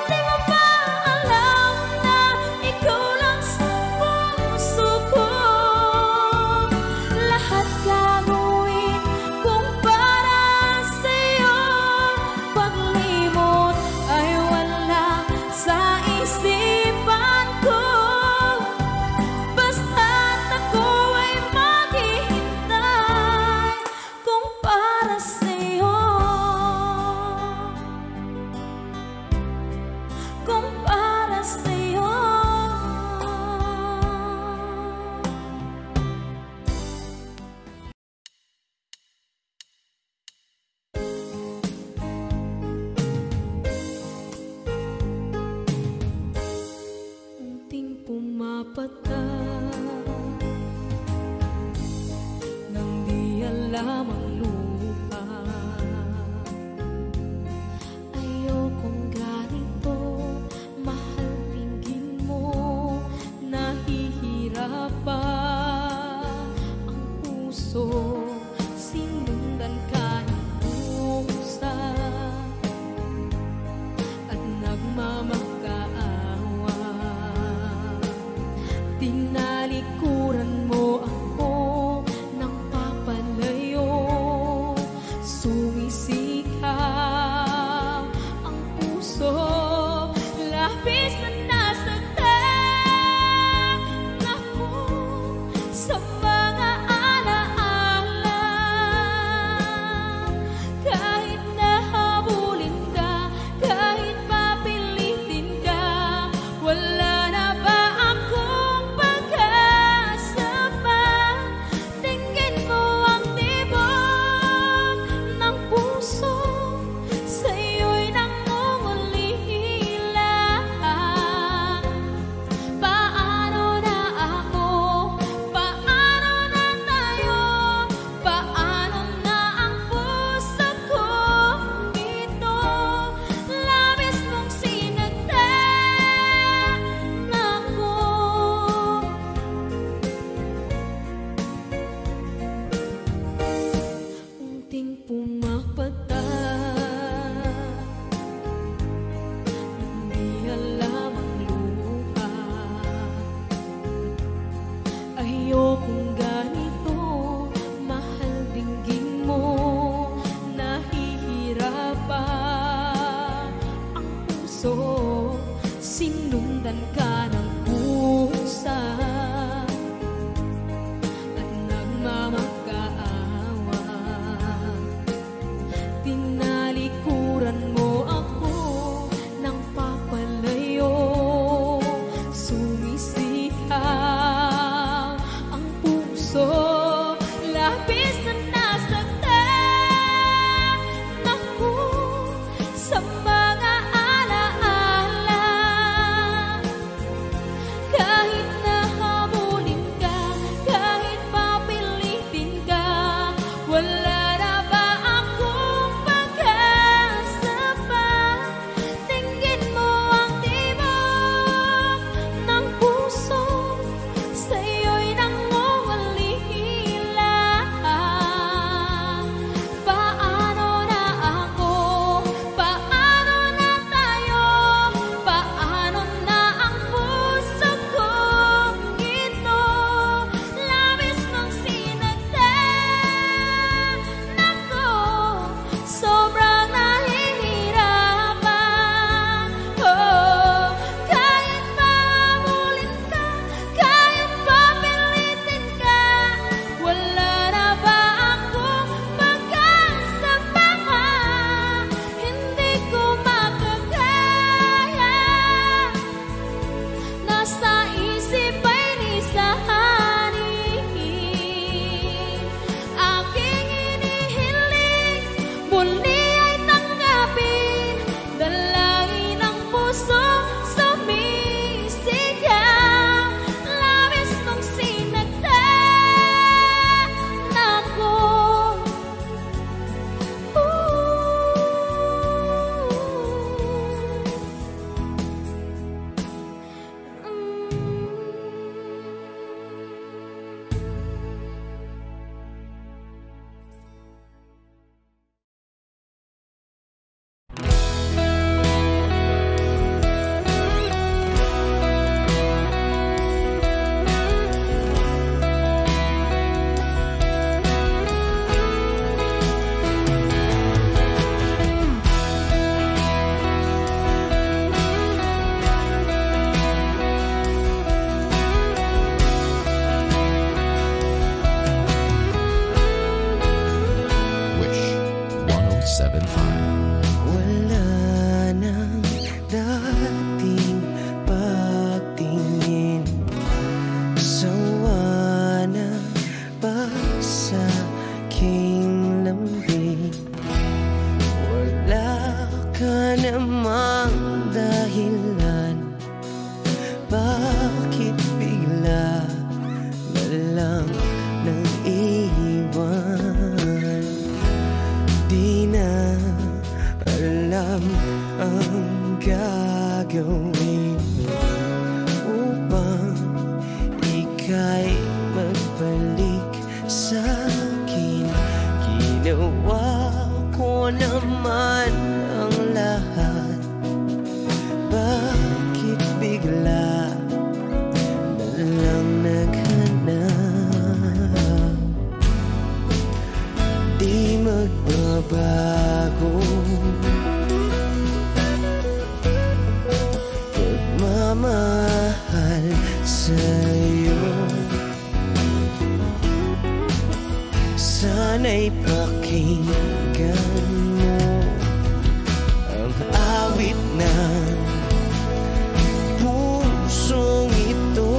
Di mo ba alam na ikaw lang sa puso ko? Lahat gagawin kung para sa'yo. Paglimot ay wala sa isipan ko. Basta't ako ay maghihintay kung para sa'yo. Kung para sa'yo. Unting pumapata nang di alam ang lupa. Ayokong ganito, mahal, pinggin mo. Nahihirapan ang puso, sinundan ka ng pusa at nagmamakaawa. Tinalikuran mo ako ng papalayo. labis na nasaktan ako sa mga alaala. Kahit nahabulin ka, kahit papilitin ka, wala na ba akong pag-asa pa? Tingin mo ang tibok ng puso, sa'yo'y nangungalila. Paano na ako? Paano na tayo? Paano na ang puso kong ito? Labis mong sinagtan ako, sobrang nahihirapan. Oh, kahit mahabulin ka, kahit papilitin ka, wala na ba akong pag-asa pa? Hindi ko makakaya, nasa isip ay nisahanin. Aking inihiling, muli ay tanggapin, dalangin ng puso sumisigaw. Labis mong sinagtan ako. Wish 107.5. Wala nang dating pagtingin, sawa na ba sa aking lambing? Wala ka namang dahilan, bakit bigla na lang nang iwan? Di na alam ang gagawin upang ika'y magbalik sa'kin. Ginawa ko naman ang lahat, bakit bigla na lang naghanap? Di magbabago pagmamahal sa'yo. Sana'y pakinggan mo ang awit ng pusong ito.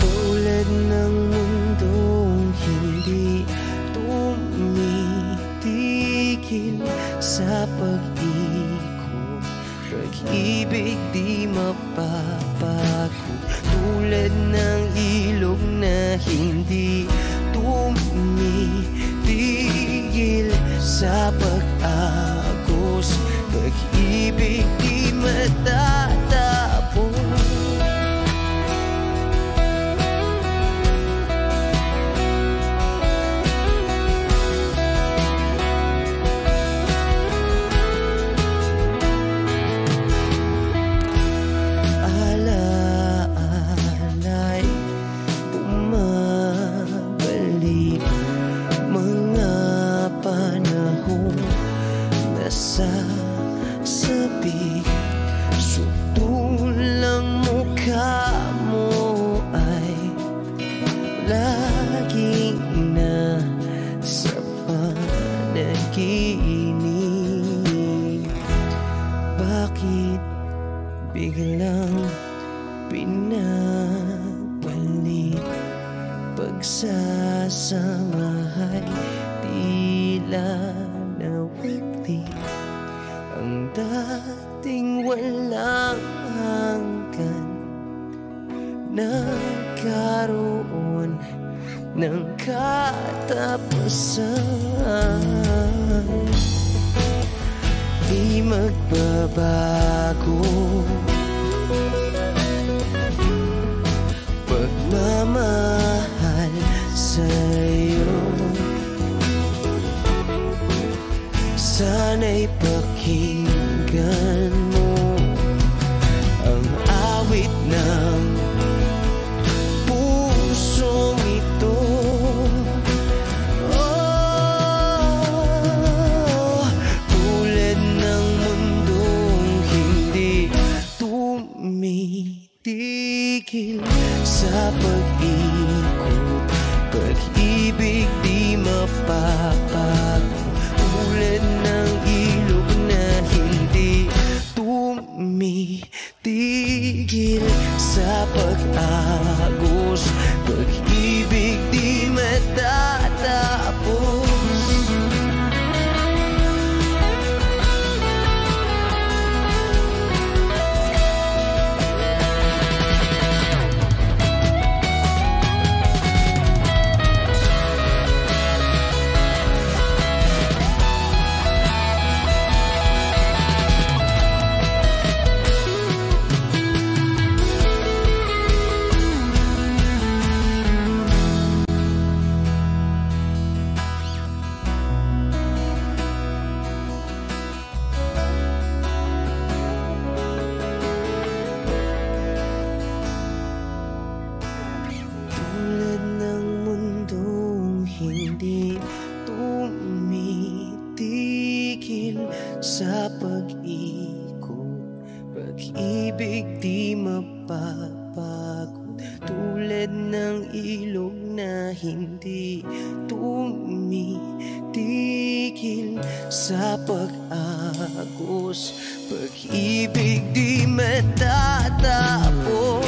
Tulad ng mundong hindi tumitigil sa pag-ikot, pag-ibig di mapapago. Tulad ng ilog na hindi tumitigil sa pag-agos, pag-ibig di matatapos. Alaala'y bumabalik, mga panahon na sasabi. Sutulang mukha mo ay laging nasa panaginip. Bakit biglang pinag pagsasamahay tila nawagli ang dating walang hanggan. Nagkaroon ng katapusan. Di magbabago pagmamahal sa'yo. Sana'y pakinggan mo ang awit ng pusong ito. Oh, tulad ng mundong hindi tumitigil sa pag-ikot, pag-ibig di mapapago. Tulad ng ilog na hindi tumitigil sa pag-agos, pag-ibig di matatapos. Tulad ng mundong hindi tumitigil sa pag-ikot, pag-ibig di mapapagod. Tulad ng ilog na hindi tumitigil sa pag-agos, pag-ibig di matatapos.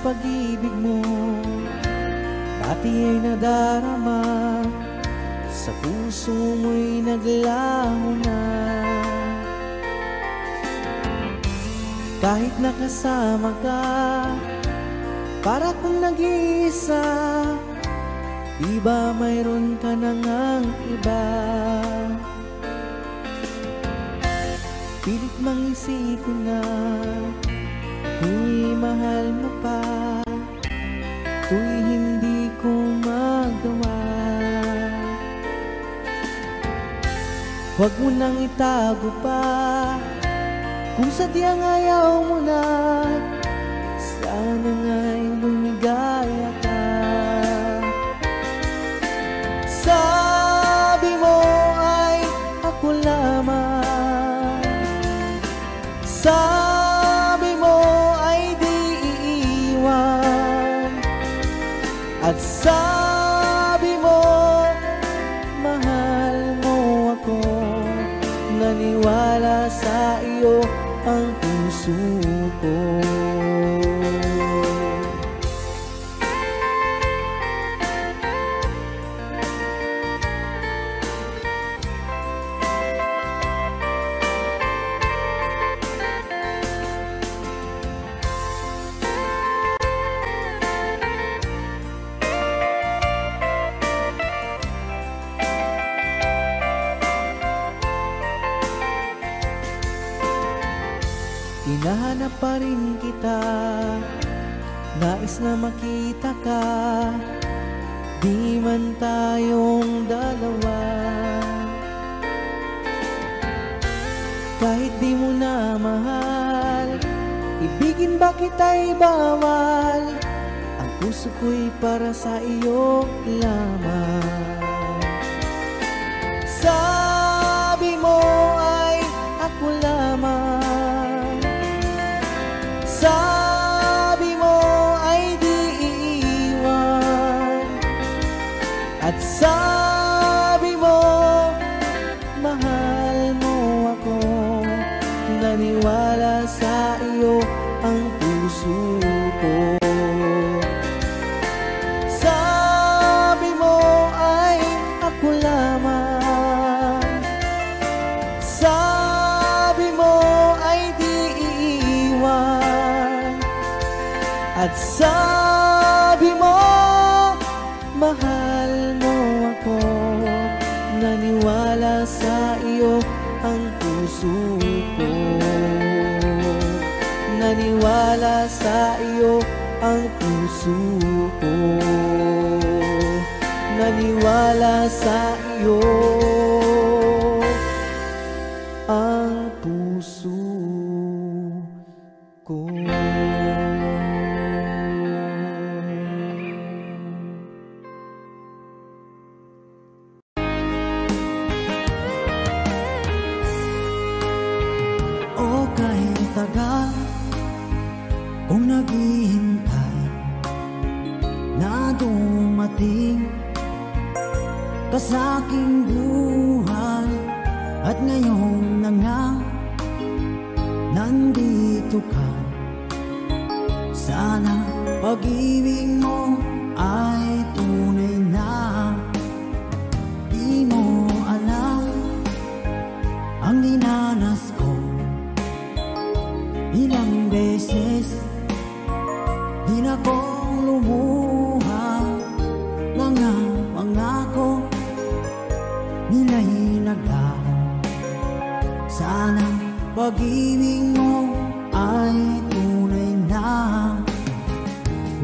pag-ibig mo pati ay nadarama, sa puso mo'y naglaho na. Kahit nakasama ka, para kung nag-iisa, di ba mayroon ka na ngang iba? Pilit mang isipin na kung mahal mo pa, to'y hindi ko magawa. Huwag mo nang itago pa, kung sadyang ayaw mo na, sana nga'y lumigaya ka. Sabi mo ay ako lamang, sabi mo ay di iiwan, at sabi mo mahal mo ako. Naniwala sa iyo ang puso ko. Hinahanap pa rin kita, nais na makita ka, di man tayong dalawa. Kahit di mo na mahal, ibigin ba kita'y bawal? Ang puso ko'y para sa iyo lamang. Sabi mo ay ako lamang, sabi mo ay di iiwan, at sabi mo mahal mo ako. Naniwala sa iyo ang puso ko. Sabi mo ay ako lamang, sabi mo ay di iiwan, at sabi mo mahal mo ako. Naniwala sa iyo ang puso ko. Naniwala sa iyo ang puso ko. Naniwala sa iyo ang puso ko. O kahit tagal kung naghihintay na dumating ka sa aking buhay, at ngayon na nga nandito ka. Sana pag-ibig mo ay tunay na. Di mo alam ang dinanas ko, ilang beses din akong lumuha. Mga pangako nila'y naglaho. Sana pag-ibig mo ay tunay na.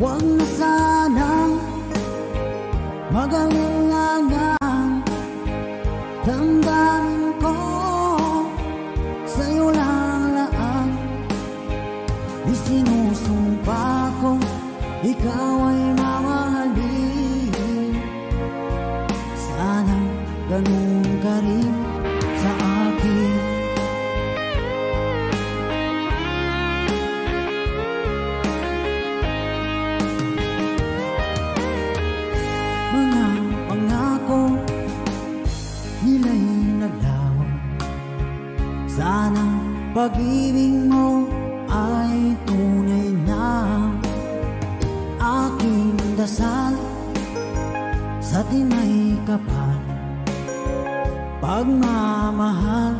Huwag na sanang mag-alangan, damdamin ko sa'yo lalaan. Isinusumpa ko ikaw ay mamahalin. Sana ganun ka rin sa akin. Mga pangako nila'y naglaho. Sana pag-ibig mo ay tunay na. sa tinay kapal. Pagmamahal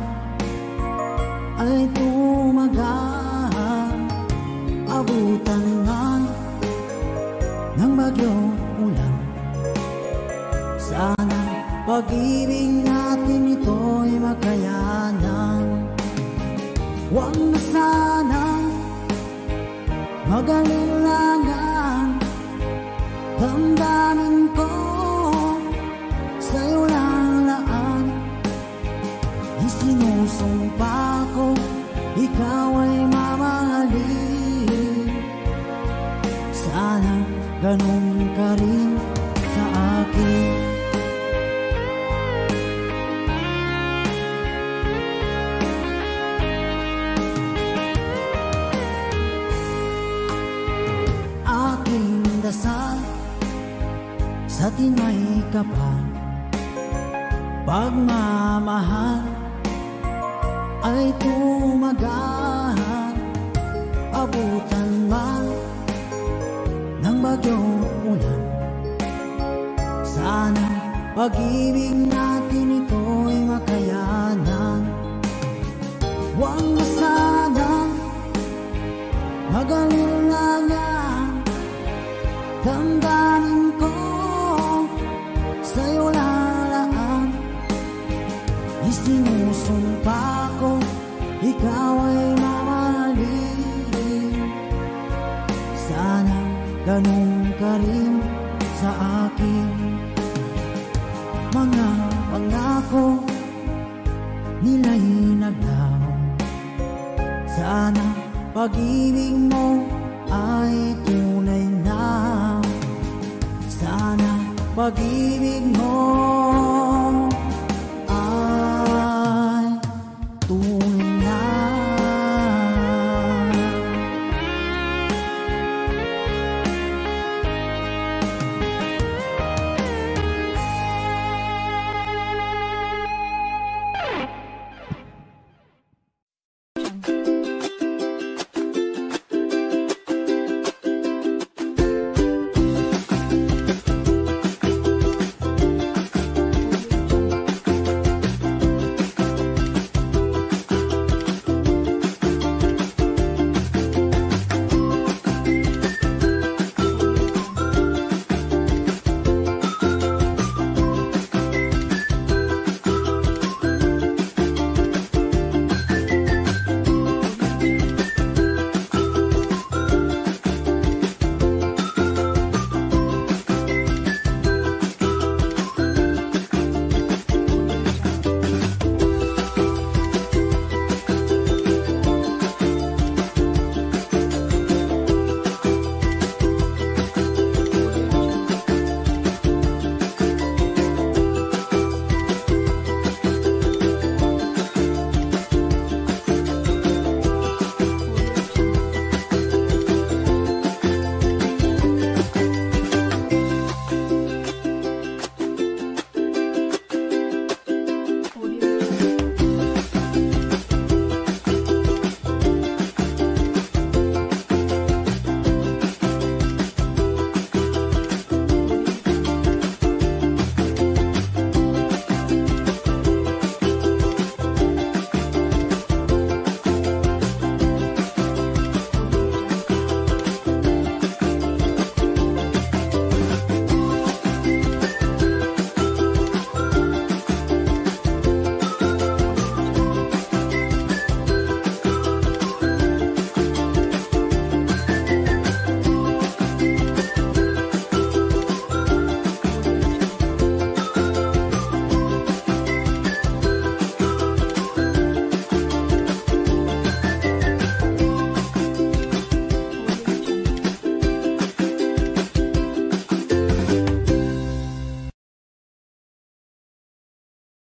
ay tumagal, abutan man ng bagyong ulan. Sana pag-ibig natin ito'y makayanan. Huwag na sanang mag-alilangan, damdamin ko sa'yo lang laan. Isinusumpa ko, ikaw ay mamahalin. Sana ganun ka rin sa akin. Aking dasal sa tinay kapal, pagmamahal ay tumagal, abutan man ng bagyong ulan. Sana pag-ibig natin ito'y makayanan. Huwag na sanang mag-alilangan, damdamin ko sa'yo lalaan. Isinusumpa ko, ikaw ay mamahalin. Sana ganun ka rin sa akin. Mga pangako nila'y naglaho. Sana pag-ibig mo ay tunay na. Sana pag-ibig mo